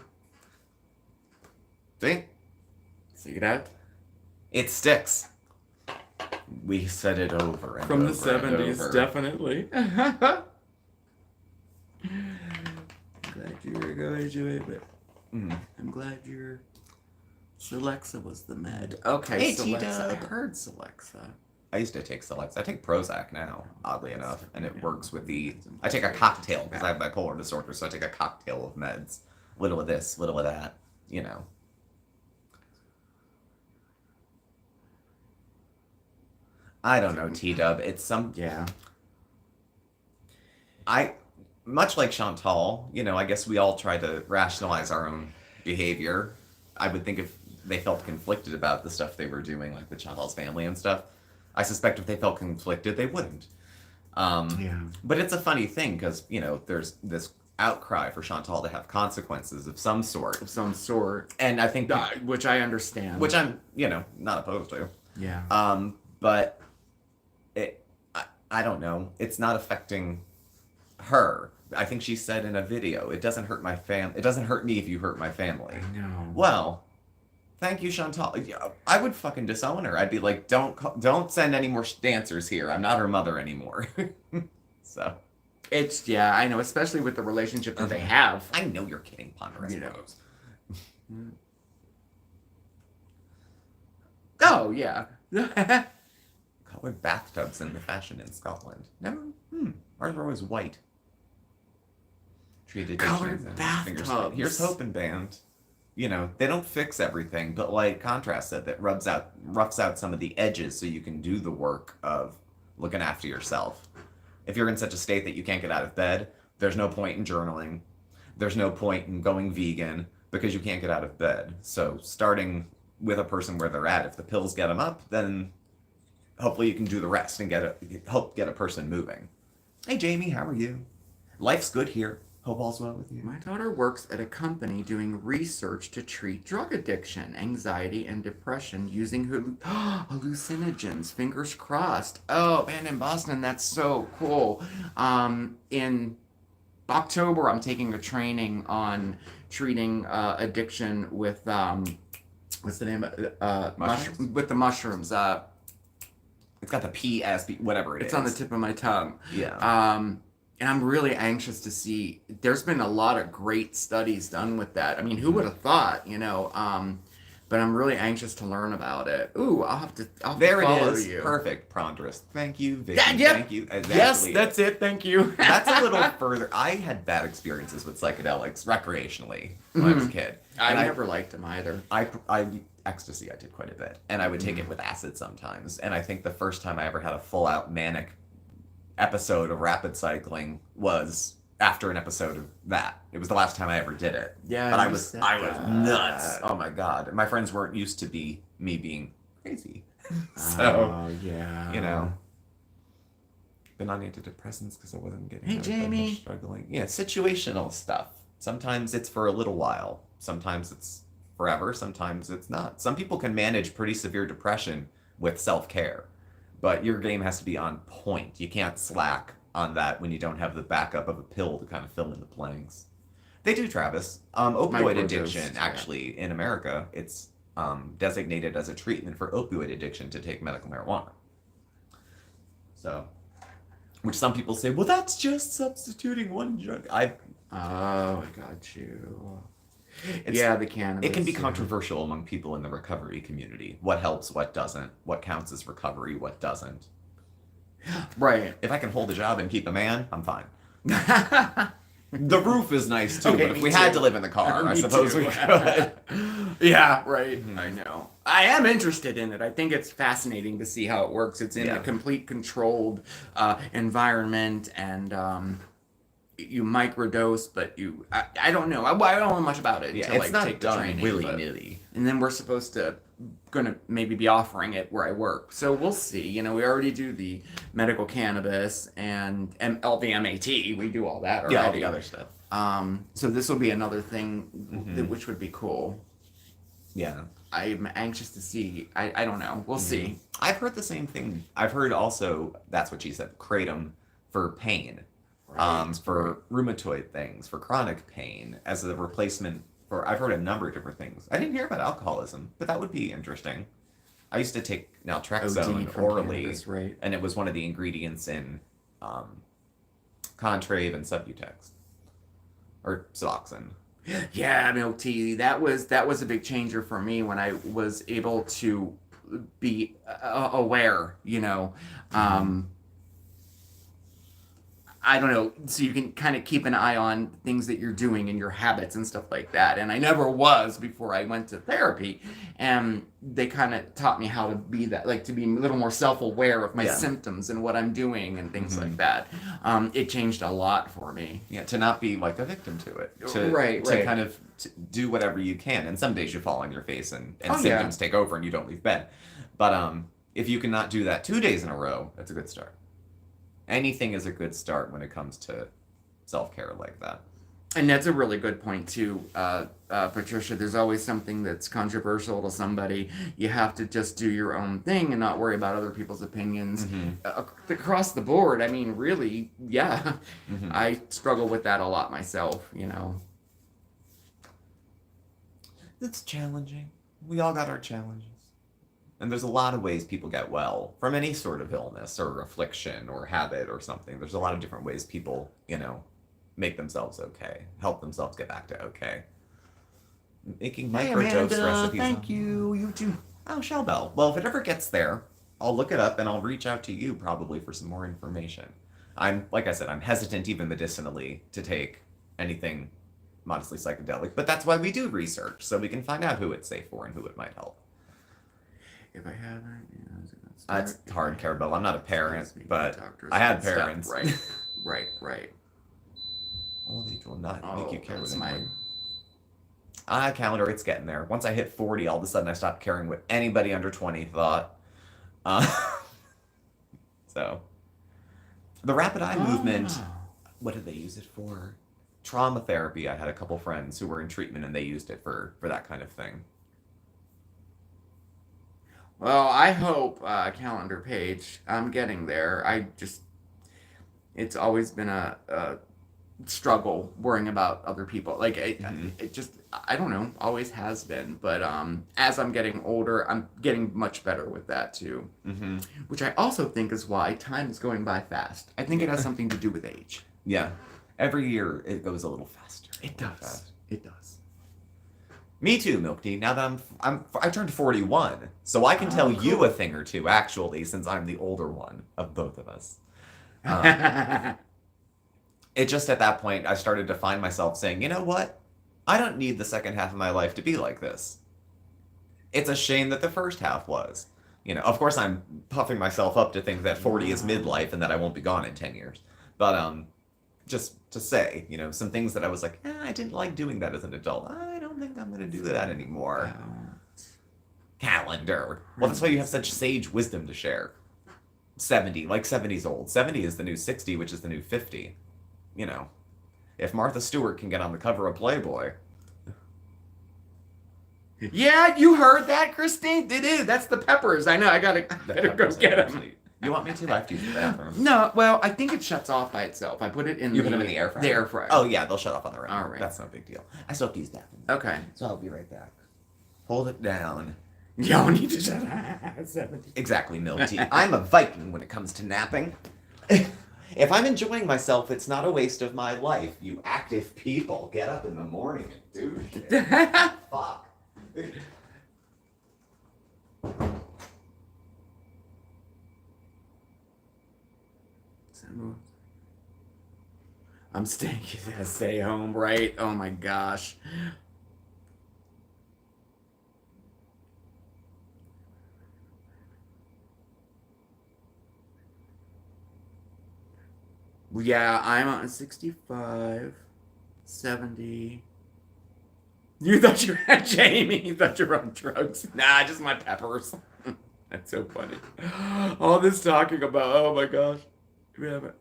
See that? It sticks. We said it over and From over the 70s, over. definitely. you were going to it, but Mm. I'm glad your Celexa was the med. Okay, Hey, Celexa. T-Dub. I heard Celexa. I used to take Celex. I take Prozac now, oddly enough, and it works with the. I take a cocktail because I have bipolar disorder, so I take a cocktail of meds. Little of this, little of that, you know. I don't know, T-Dub. It's some. Yeah. Much like Chantal, you know, I guess we all try to rationalize our own behavior. I would think if they felt conflicted about the stuff they were doing, like with Chantal's family and stuff, I suspect if they felt conflicted, they wouldn't. Yeah. But it's a funny thing because, you know, there's this outcry for Chantal to have consequences of some sort. Of some sort. And I think... Which I understand. Which I'm, you know, not opposed to. Yeah. But I don't know. It's not affecting her. I think she said in a video, it doesn't hurt it doesn't hurt me if you hurt my family. No. Well, thank you, Chantal. I would fucking disown her. I'd be like, don't send any more dancers here. I'm not her mother anymore. So. Yeah, I know, especially with the relationship that they have. I know you're kidding, Ponderous You know. Rose. Oh, yeah. Colored bathtubs in the fashion in Scotland. Never. Ours were always white. Treated Colored bathtubs. Here's hoping, band. You know, they don't fix everything, but like contrast it, that roughs out some of the edges so you can do the work of looking after yourself. If you're in such a state that you can't get out of bed, there's no point in journaling. There's no point in going vegan because you can't get out of bed. So starting with a person where they're at, if the pills get them up, then hopefully you can do the rest and help get a person moving. Hey Jamie, how are you? Life's good here. Hope all's well with you. My daughter works at a company doing research to treat drug addiction, anxiety, and depression using hallucinogens. Fingers crossed. Oh, man, in Boston, that's so cool. In October, I'm taking a training on treating addiction with what's the name of Mushrooms? with the mushrooms. It's got the PSP, whatever it is. It's on the tip of my tongue. Yeah. And I'm really anxious to see. There's been a lot of great studies done with that. I mean, who would have thought, you know? But I'm really anxious to learn about it. Ooh, I'll have to There follow it is. you. Perfect, Prondress. Thank you, Vicky. Yeah, yep. Thank you. Exactly. Yes, that's it. Thank you. That's a little further. I had bad experiences with psychedelics recreationally when I was a kid. I And never liked them either. Ecstasy I did quite a bit, and I would take it with acid sometimes. And I think the first time I ever had a full-out manic episode of rapid cycling was after an episode of that. It was the last time I ever did it. Yeah, but I you was said nuts. that. Oh my god, my friends weren't used to me being crazy. So Oh, yeah. you know, been on antidepressants because I wasn't getting. Hey, out of bed, Jamie. struggling. Yeah, situational stuff. Sometimes it's for a little while. Sometimes it's forever. Sometimes it's not. Some people can manage pretty severe depression with self-care, but your game has to be on point. You can't slack on that when you don't have the backup of a pill to kind of fill in the blanks. They do, Travis. Opioid Microdose, addiction, yeah. actually, in America, it's designated as a treatment for opioid addiction to take medical marijuana. So, which some people say, well, that's just substituting one drug. Oh, I got you. It's- Yeah, the cannabis. It can be yeah. controversial among people in the recovery community. What helps, what doesn't, what counts as recovery, what doesn't. Right. If I can hold a job and keep a man, I'm fine. The roof is nice too, Okay, but if me we had too. to live in the car, I Me suppose too. we could. Yeah, right. Mhm. I know. I am interested in it. I think it's fascinating to see how it works. It's in Yeah. a complete controlled environment, and you microdose, but I don't know. I don't know much about it Yeah, until it's I not take the done training. willy-nilly. And then we're supposed to gonna maybe be offering it where I work. So we'll see. You know, we already do the medical cannabis and LVMAT. We do all that already. Yeah, all the other stuff. So this will be another thing Mhm. which would be cool. Yeah. I'm anxious to see. I don't know. We'll see. I've heard the same thing. I've heard also, that's what she said, kratom for pain. For rheumatoid things, for chronic pain, as a replacement for, I've heard a number of different things. I didn't hear about alcoholism, but that would be interesting. I used to take naltrexone OD from orally, cannabis, right? and it was one of the ingredients in Contrave and Subutex. or Suboxone. Yeah, milk tea. That was a big changer for me when I was able to be aware. I don't know, so you can kind of keep an eye on things that you're doing and your habits and stuff like that. And I never was before I went to therapy, and they kind of taught me how to be that, like to be a little more self-aware of my symptoms and what I'm doing and things like that. It changed a lot for me. Yeah, to not be like a victim to it. Right. To kind of do whatever you can. And some days you fall on your face and symptoms take over and you don't leave bed. But if you cannot do that 2 days in a row, that's a good start. Anything is a good start when it comes to self-care like that. And that's a really good point too, Patricia. There's always something that's controversial to somebody. You have to just do your own thing and not worry about other people's opinions. Across the board, I mean, really, yeah. I struggle with that a lot myself, It's challenging. We all got our challenges. And there's a lot of ways people get well from any sort of illness or affliction or habit or something. There's a lot of different ways people, make themselves okay, help themselves get back to okay. Making micro jokes recipes. Thank you. You too. Oh, Shellbell. Well, if it ever gets there, I'll look it up and I'll reach out to you probably for some more information. Like I said, I'm hesitant even medicinally to take anything modestly psychedelic, but that's why we do research, so we can find out who it's safe for and who it might help. If I haven't, It's hard, Carabelle. I'm not a parent, but I had parents. Right. Old age will not make you care that's what anyone. Calendar, it's getting there. Once I hit 40, all of a sudden I stopped caring what anybody under 20 thought. So, the rapid eye movement, what did they use it for? Trauma therapy. I had a couple friends who were in treatment and they used it for that kind of thing. Well, I hope, calendar page, I'm getting there. It's always been a struggle worrying about other people. Like, it just, I don't know, always has been. But as I'm getting older, I'm getting much better with that too. Which I also think is why time is going by fast. I think it has something to do with age. Yeah. Every year it goes a little faster. It does. Fast. It does. Me too, Milk Tea. Now that I turned 41, so I can tell you a thing or two, actually, since I'm the older one of both of us. It just at that point, I started to find myself saying, you know what? I don't need the second half of my life to be like this. It's a shame that the first half was. Of course, I'm puffing myself up to think that 40 is midlife and that I won't be gone in 10 years. But just to say, some things that I was like, I didn't like doing that as an adult. I don't think I'm going to do that anymore. Calendar. Well, that's why you have such sage wisdom to share. 70, like 70's old. 70 is the new 60, which is the new 50. If Martha Stewart can get on the cover of Playboy. Yeah, you heard that, Christine? It is. That's the peppers. I know. I better go get them. You want me to? I have to use the bathroom. No, well, I think it shuts off by itself. I put it in. You put them in the air fryer? The air fryer. Oh, yeah, they'll shut off on their own. All right. That's no big deal. I still have to use the bathroom. Okay. So I'll be right back. Hold it down. Y'all need to shut up. 70. Exactly, Milk Tea. I'm a Viking when it comes to napping. If I'm enjoying myself, it's not a waste of my life. You active people, get up in the morning and do shit. Fuck. I'm staying. Stay home, right? Oh my gosh. Yeah, I'm on 65, 70. You thought you had Jamie. You thought you were on drugs. Nah, just my peppers. That's so funny. All this talking about, oh my gosh.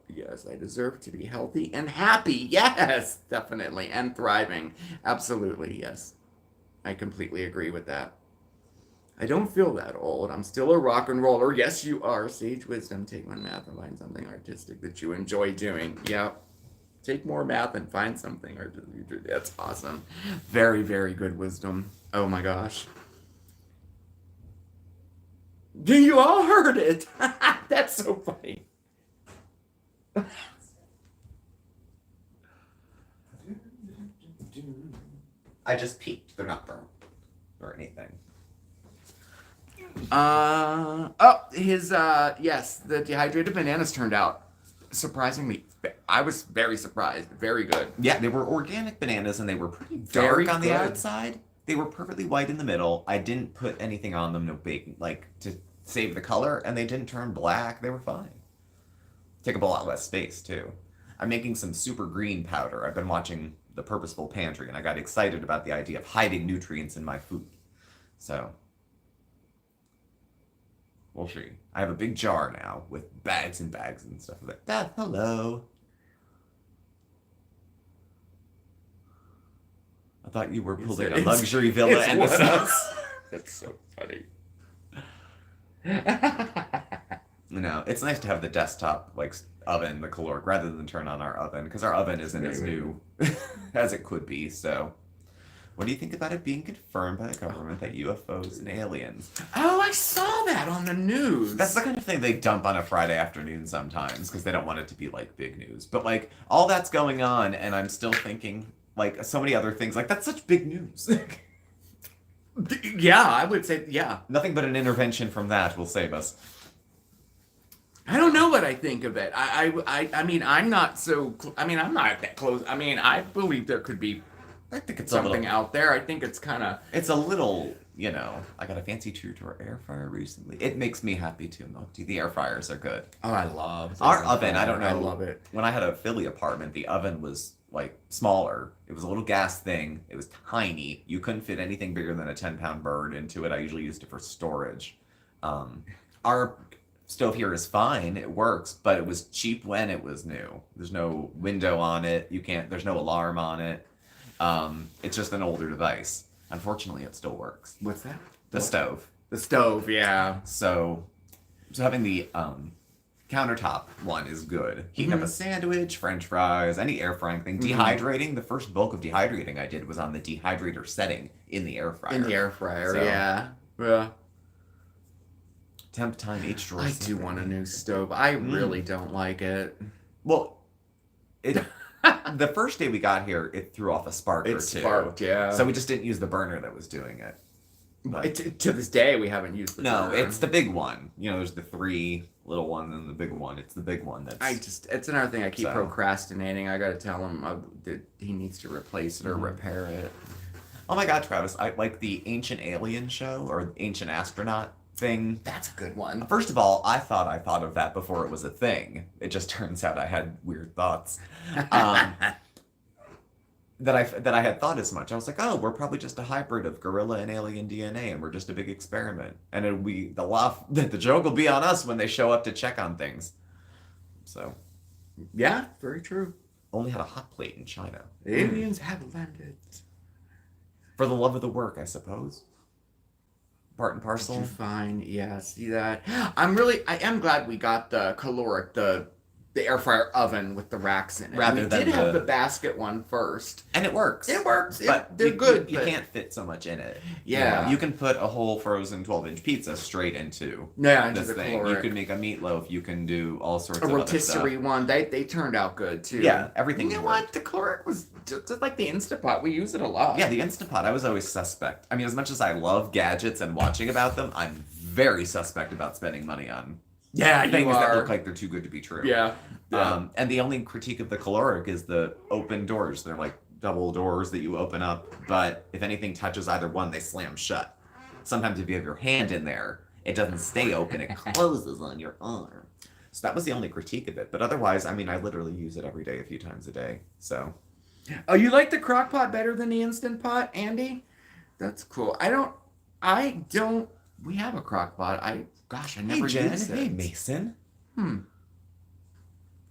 Yes, I deserve to be healthy and happy. Yes, definitely. And thriving. Absolutely, yes. I completely agree with that. I don't feel that old. I'm still a rock and roller. Yes, you are. Sage wisdom. Take one math and find something artistic that you enjoy doing. Yeah. Take more math and find something artistic. That's awesome. Very, very good wisdom. Oh my gosh. You all heard it. That's so funny. I just peeked. They're not burnt or anything. Yes, the dehydrated bananas turned out surprisingly. I was very surprised. Very good. Yeah, they were organic bananas and they were pretty Very dark on the good. outside. They were perfectly white in the middle. I didn't put anything on them, no baking, like to save the color, and they didn't turn black. They were fine. Take up a lot less space too. I'm making some super green powder. I've been watching The Purposeful Pantry and I got excited about the idea of hiding nutrients in my food. So, we'll see. I have a big jar now with bags and bags and stuff like that. Hello. I thought you were pulling a luxury villa and it's the house. That's so funny. No, it's nice to have the desktop like oven, the caloric, rather than turn on our oven because our oven isn't as new as it could be. So, what do you think about it being confirmed by the government that UFOs and aliens? Oh, I saw that on the news. That's the kind of thing they dump on a Friday afternoon sometimes because they don't want it to be like big news. But like all that's going on, and I'm still thinking like so many other things. Like that's such big news. Yeah, I would say yeah. Nothing but an intervention from that will save us. I don't know what I think of it. I mean, I'm not so. I'm not that close. I mean, I believe there could be I think it's something out there. I think it's kind of. It's a little, I got a fancy two-door air fryer recently. It makes me happy too, Monty. The air fryers are good. Oh, I love Our oven, I don't know. I love it. When I had a Philly apartment, the oven was like smaller. It was a little gas thing. It was tiny. You couldn't fit anything bigger than a 10-pound bird into it. I usually used it for storage. Our stove here is fine. It works, but it was cheap when it was new. There's no window on it. There's no alarm on it. It's just an older device. Unfortunately, it still works. What's that? The stove. The stove, yeah. So having the countertop one is good. Heating up a sandwich, French fries, any air frying thing. Dehydrating. The first bulk of dehydrating I did was on the dehydrator setting in the air fryer. In the air fryer, So- yeah. Yeah. Temp time each drawer. I do want a new stove. I really don't like it. Well, the first day we got here, it threw off a spark or two. It sparked, yeah. So we just didn't use the burner that was doing it. But To this day, we haven't used the no, burner. it's the big one. There's the 3 little one and the big one. It's the big one that's. It's another thing I keep So- procrastinating. I gotta tell him that he needs to replace it or repair it. Oh my God, Travis! I like the Ancient Alien show or Ancient Astronaut thing. That's a good one. First of all, I thought of that before it was a thing. It just turns out I had weird thoughts. That I had thought as much. I was like, oh, we're probably just a hybrid of gorilla and alien DNA, and we're just a big experiment. And it'll be the joke will be on us when they show up to check on things. So, Yeah, very true. only had a hot plate in China. The aliens have landed. For the love of the work, I suppose. Part and Did parcel. you find? Yeah, see that? I am glad we got the caloric, the air fryer oven with the racks in it. Rather we than did have the- the basket one first. And it works. It works. But They're good. You but- can't fit so much in it. Yeah. You can put a whole frozen 12-inch pizza straight into Yeah, into this the thing. caloric. You can make a meatloaf. You can do all sorts A of other stuff. rotisserie one. They turned out good too. Yeah, everything You know worked. what? The caloric was just like the Instant Pot. We use it a lot. Yeah, the Instant Pot, I was always suspect. I mean, as much as I love gadgets and watching about them, I'm very suspect about spending money on Yeah, you things that are. look like they're too good to be true. Yeah. And the only critique of the caloric is the open doors. They're like double doors that you open up, but if anything touches either one, they slam shut. Sometimes if you have your hand in there, it doesn't stay open, it closes on your arm. So that was the only critique of it. But otherwise, I mean, I literally use it every day, a few times a day. So Oh, you like the crock pot better than the Instant Pot, Andy? That's cool. I don't. We have a crock pot. I never used it. Hey, Mason.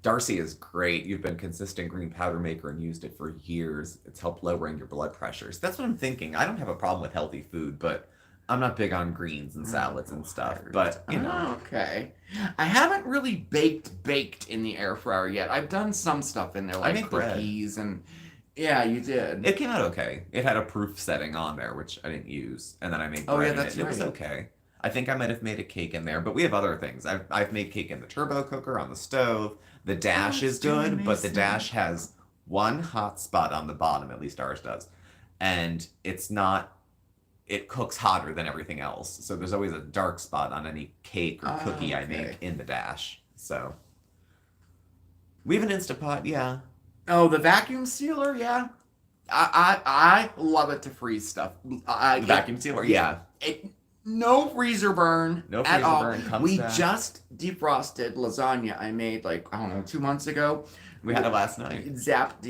Darcy is great. You've been consistent green powder maker and used it for years. It's helped lowering your blood pressures. That's what I'm thinking. I don't have a problem with healthy food, but I'm not big on greens and salads and stuff. But, Oh, okay. I haven't really baked in the air fryer yet. I've done some stuff in there, I like make bread. cookies and. Yeah, you did. it came out okay. It had a proof setting on there, which I didn't use. And then I made Oh, bread yeah, in that's it. It was right. okay. I think I might have made a cake in there, but we have other things. I've made cake in the turbo cooker on the stove. The dash is it's doing good, but the amazing. dash has one hot spot on the bottom, at least ours does. and it cooks hotter than everything else. So there's always a dark spot on any cake or cookie I Okay. make in the dash. So we have an Instapot, yeah. Oh, the vacuum sealer, yeah. I love it to freeze stuff. Vacuum sealer, yeah. No freezer burn No at freezer all. burn comes We back. just defrosted lasagna I made like, I don't know, 2 months ago. We had it last night. Zapped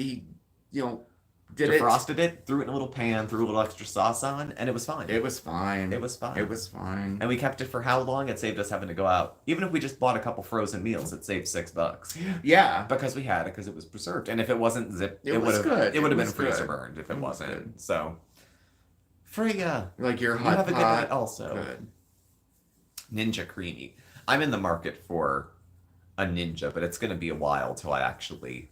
did Defrosted it, threw it in a little pan, threw a little extra sauce on, and it was fine. It was fine. It was fine. It was fine. And we kept it for how long? It saved us having to go out. Even if we just bought a couple frozen meals, it saved $6. Yeah. Because we had it, because it was preserved. And if it wasn't zipped, It would was have good. It would have It been was freezer good. burned if it It was wasn't. good. So, Freya, Like your you hot have a good pot. night also. Good. Ninja Creamy. I'm in the market for a Ninja, but it's going to be a while till I actually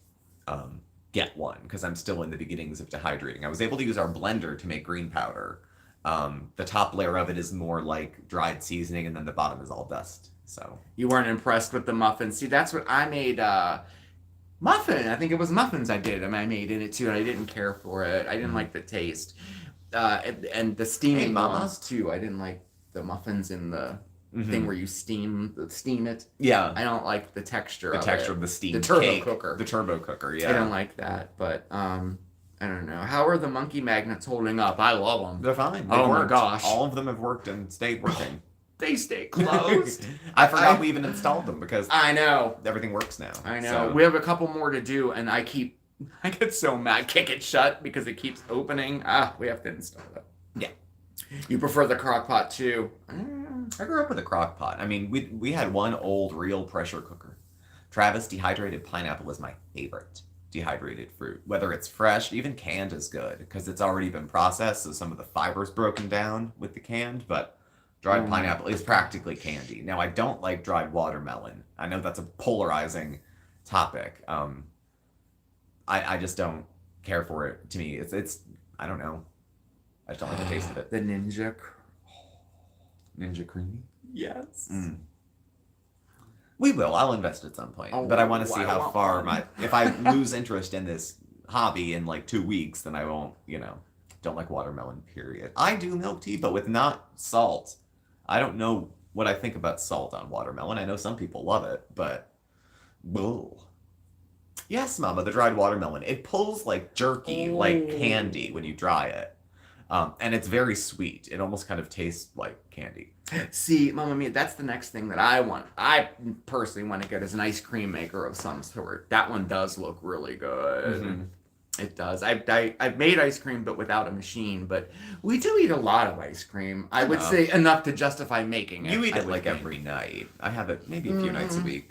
get one because I'm still in the beginnings of dehydrating. I was able to use our blender to make green powder. The top layer of it is more like dried seasoning, and then the bottom is all dust. So You weren't impressed with the muffins. See, that's what I made. Muffin. I think it was muffins I did. I made in it too, and I didn't care for it. I didn't like the taste. And the steaming Hey, Mama. ones too. I didn't like the muffins in the thing where you steam it. yeah, I don't like the texture. the of texture it. of the steam The turbo cake. cooker. The turbo cooker. Yeah, I don't like that. But I don't know. How are the monkey magnets holding up? I love them. They're fine. They Oh my worked. gosh. All of them have worked and stayed working. They stay closed. I forgot we even installed them because I know. everything works now. I know. So- We have a couple more to do, and I get so mad. Kick it shut because it keeps opening. We have to install it. Yeah. You prefer the crock pot too? I grew up with a crock pot. I mean, we had one old real pressure cooker. Travis, dehydrated pineapple is my favorite dehydrated fruit. Whether it's fresh, even canned is good because it's already been processed, so some of the fiber's broken down with the canned, but dried pineapple is practically candy. Now, I don't like dried watermelon. I know that's a polarizing topic. I just don't care for it. To me, it's I don't know. I just don't like the taste of it. The Ninja. Ninja creamy. Yes. We will. I'll invest at some point. Oh, But I want to see I how want far one. if I lose interest in this hobby in like 2 weeks, then I won't, don't like watermelon, period. I do milk tea, but with not salt. I don't know what I think about salt on watermelon. I know some people love it, but ugh. Yes, Mama, the dried watermelon. It pulls like jerky, like candy when you dry it. And it's very sweet. It almost kind of tastes like candy. See, Mamma Mia, that's the next thing that I want. I personally want to get is an ice cream maker of some sort. That one does look really good. Mhm. It does. I've made ice cream, but without a machine. But we do eat a lot of ice cream. I would know. say enough to justify making it. You eat I it would like think. every night. I have it maybe a few nights a week.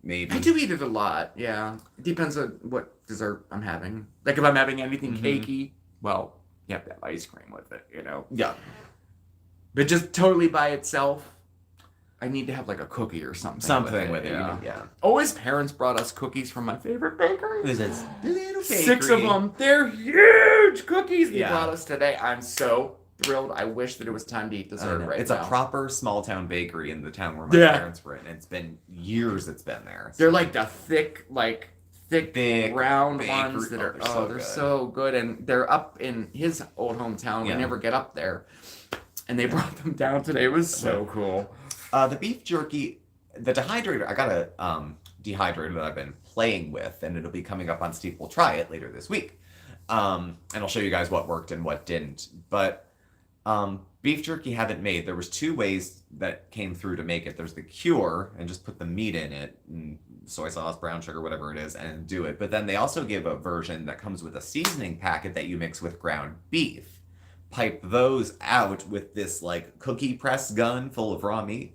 Maybe. I do eat it a lot. Yeah, it depends on what dessert I'm having. Like if I'm having anything cakey, well, you have to have ice cream with it, Yeah. But just totally by itself, I need to have like a cookie or something. Something with it. Yeah. Yeah. Always parents brought us cookies from my favorite bakery. This is little 6 of them. They're huge cookies they Yeah. brought us today. I'm so thrilled. I wish that it was time to eat dessert right It's now. a proper small town bakery in the town where my Yeah. parents were in. It's been years it's been there. They're like the thick, Thick round bakery- ones that are they're so they're good. so good, and they're up in his old hometown. Yeah. We never get up there, and they brought them down today. It was so cool. The beef jerky, the dehydrator, I got a dehydrator that I've been playing with, and it'll be coming up on Steve Will Try It later this week. And I'll show you guys what worked and what didn't. But beef jerky haven't made. There was 2 ways that came through to make it. There's the cure, and just put the meat in it, and soy sauce, brown sugar, whatever it is, and do it. But then they also give a version that comes with a seasoning packet that you mix with ground beef. Pipe those out with this like cookie press gun full of raw meat.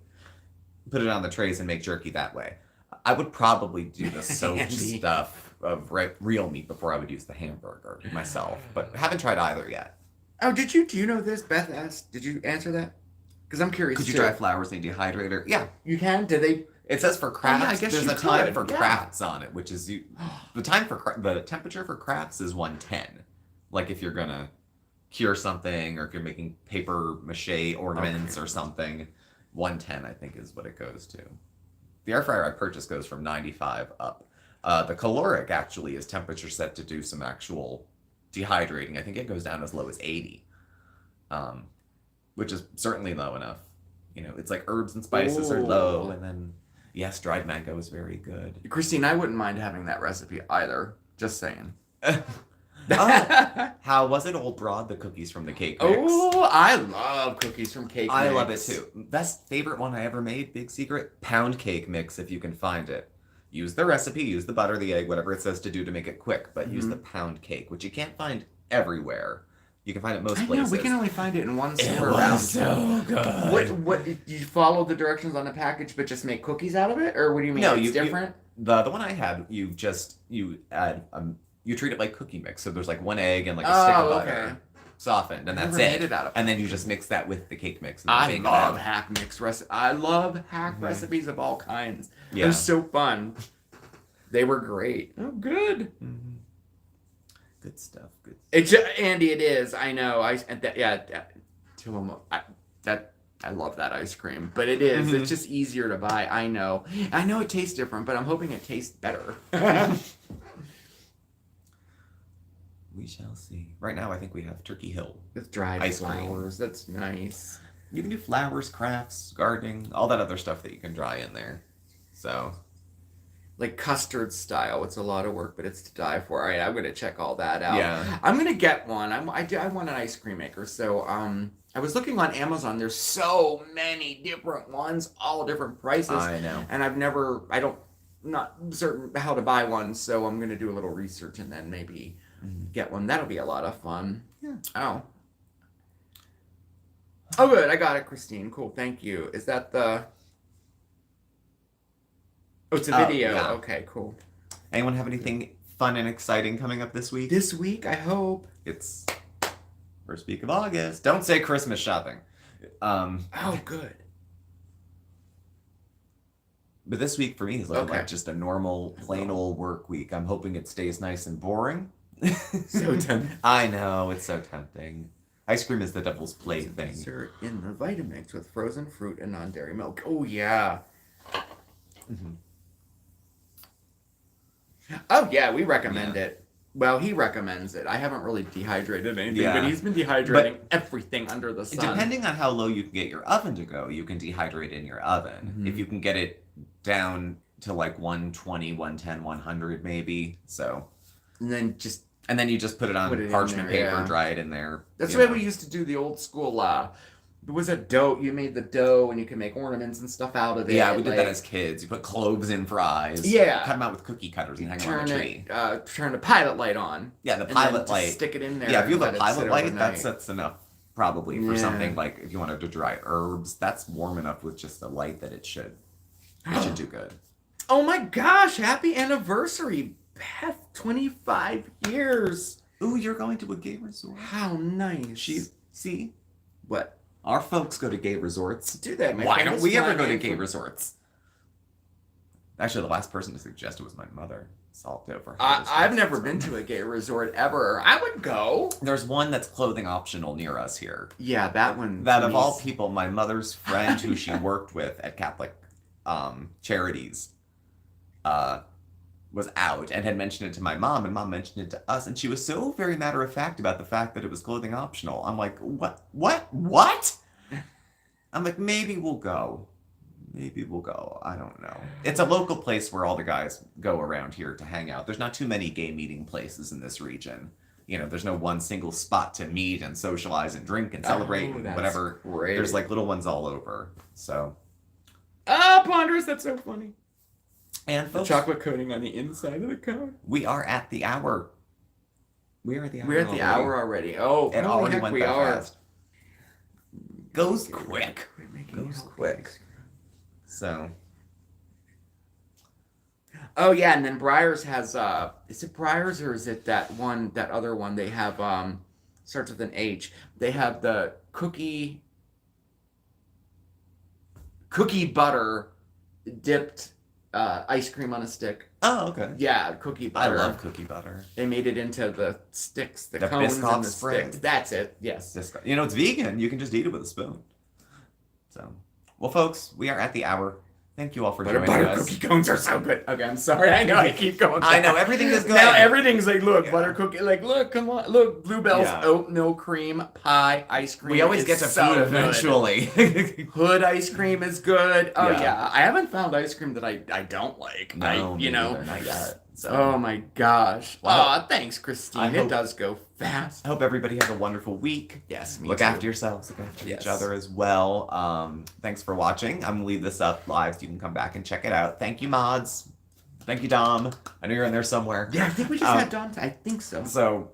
Put it on the trays and make jerky that way. I would probably do the soaked Handy. stuff of real meat before I would use the hamburger myself, but haven't tried either yet. Oh, do you know this? Beth asked. Did you answer that? Because I'm curious. Could you too. dry flowers in a dehydrator? Yeah. You can. Did they? It says for crafts. I guess There's you a time could, for yeah. crafts on it, which is the temperature for crafts is 110. Like if you're gonna cure something or if you're making paper mache ornaments or something, 110 I think is what it goes to. The air fryer I purchased goes from 95 up. The caloric actually is temperature set to do some actual dehydrating. I think it goes down as low as 80, which is certainly low enough. You know, it's like herbs and spices are low, Ooh. and then yes, dried mango is very good. Christine, I wouldn't mind having that recipe either. Just saying. Oh, how was it, Old Broad? The cookies from the cake mix. Oh, I love cookies from cake mix. I love it too. Best favorite one I ever made, big secret, pound cake mix if you can find it. Use the recipe, use the butter, the egg, whatever it says to do to make it quick, but use the pound cake, which you can't find everywhere. You can find it most I know, places. we can only find it in one store It around. was so good. What did you follow the directions on the package but just make cookies out of it? Or what do you mean? No, it's you different? The one I had, you add you treat it like cookie mix. So there's like one egg and like a stick of butter, softened, and that's Never made it. it out of And then you just mix that with the cake mix. And I bake it love out. hack mix recipes. I love hack recipes of all kinds. Yeah. They're so fun. They were great. Oh, good. Mhm. Good stuff. Good. It's Andy. It is. I know. I love that ice cream, but it is. Mhm. It's just easier to buy. I know. I know it tastes different, but I'm hoping it tastes better. We shall see. Right now, I think we have Turkey Hill. With dried Ice cream. flowers. That's nice. You can do flowers, crafts, gardening, all that other stuff that you can dry in there. So, Like custard style. It's a lot of work, but it's to die for. All right, I'm gonna check all that out. Yeah. I'm gonna get one. I want an ice cream maker. So I was looking on Amazon. There's so many different ones, all different prices. I know. And not certain how to buy one. So I'm gonna do a little research and then maybe get one. That'll be a lot of fun. Yeah. Oh. Oh, good. I got it, Christine. Cool. Thank you. Is that the? Oh, it's a Oh, video. yeah. Okay, cool. Anyone have anything fun and exciting coming up this week? This week, I hope. It's first week of August. Don't say Christmas shopping. Oh, good. But this week for me is looking Okay. like just a normal, plain old work week. I'm hoping it stays nice and boring. So tempting. I know, it's so tempting. Ice cream is the devil's plaything. Dessert in the Vitamix with frozen fruit and non-dairy milk. Oh, yeah. Mhm. Oh, yeah, we recommend it. Well, he recommends it. I haven't really dehydrated anything, Yeah. but he's been dehydrating everything under the sun. Depending on how low you can get your oven to go, you can dehydrate in your oven. Mhm. If you can get it down to like 120, 110, 100 maybe. So, And then just, and then you just put it on Put it in parchment there, paper, yeah. dry it in there. that's you the way know. we used to do the old school, it was a dough. You made the dough and you can make ornaments and stuff out of it. Yeah, we did that like, as kids. You put cloves in for eyes. Yeah. Cut them out with cookie cutters and hang them on turn a tree. it, turn the pilot light on. Yeah, the And then pilot just light. stick it in there. Yeah, if you and have a let it sit pilot light, overnight. that's enough probably for Yeah. something like if you wanted to dry herbs. That's warm enough with just the light that it should do good. Oh my gosh! Happy anniversary, Beth! 25 years. Ooh, you're going to a gay resort. How nice. See, What? our folks go to gay resorts. Do that. My Why friend don't was we ever flying go to in gay from- resorts? Actually, the last person to suggest it was my mother. Salved over. I've never been to a gay resort ever. I would go. There's one that's clothing optional near us here. Yeah, that one. That of all please. people, my mother's friend who she worked with at Catholic charities was out and had mentioned it to my mom, and mom mentioned it to us, and she was so very matter of fact about the fact that it was clothing optional. I'm like, what? I'm like, maybe we'll go. Maybe we'll go. I don't know. It's a local place where all the guys go around here to hang out. There's not too many gay meeting places in this region. You know, there's no one single spot to meet and socialize and drink and celebrate and that's whatever. Great. There's like little ones all over. So, Ponderous. That's so funny. and The folks, chocolate coating on the inside of the cone. we are at the hour. We are at the hour. We're at the already. hour already. Oh, It holy already heck, went we that are. fast. Goes quick. Quit making Goes out. quick. So, Oh yeah, and then Briar's has is it Briar's or is it that other one they have starts with an H. They have the cookie butter dipped ice cream on a stick. oh, okay. Yeah, cookie I butter. love cookie butter. They made it into the sticks, the The cones Biscoff and the spread. sticks. That's it. Yes. You know, it's vegan. You can just eat it with a spoon. So, well, folks, we are at the hour. Thank you all for Butter joining us. cookie cones are so good. Okay, I'm sorry. I know I keep going. I know back. everything is good. Now everything's like, look, Yeah. butter cookie. Like, look, come on, look, Bluebell's Yeah. oatmeal cream pie ice cream. We always is get to so food good. eventually. Hood ice cream is good. Oh Yeah. yeah. I haven't found ice cream that I don't like. No, you me know. neither, not yet. So Oh my gosh. Well, Oh, thanks, Christine. I It hope- does go fast. I hope everybody has a wonderful week. Yes, me Look too. after yourselves, look after Yes. each other as well. Thanks for watching. I'm gonna leave this up live so you can come back and check it out. Thank you, mods. Thank you, Dom. I know you're in there somewhere. Yeah, I think we just had Don. I think so. So,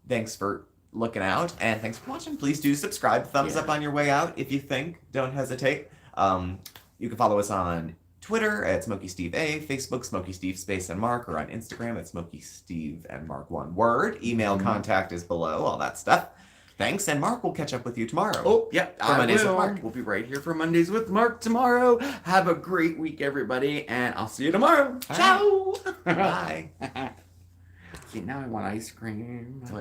thanks for looking out and thanks for watching. Please do subscribe, thumbs up on your way out if you think. Don't hesitate. You can follow us on Twitter at SmokeySteveA, Facebook SmokeySteve_and_Marc, or on Instagram at SmokeySteveandMarc, one word. Email contact is below, all that stuff. Thanks, and Mark will catch up with you tomorrow. Oh, yep. For Mondays with Mark. We'll be right here for Mondays with Mark tomorrow. Have a great week, everybody, and I'll see you tomorrow. All Ciao. Bye. See, now I want ice cream.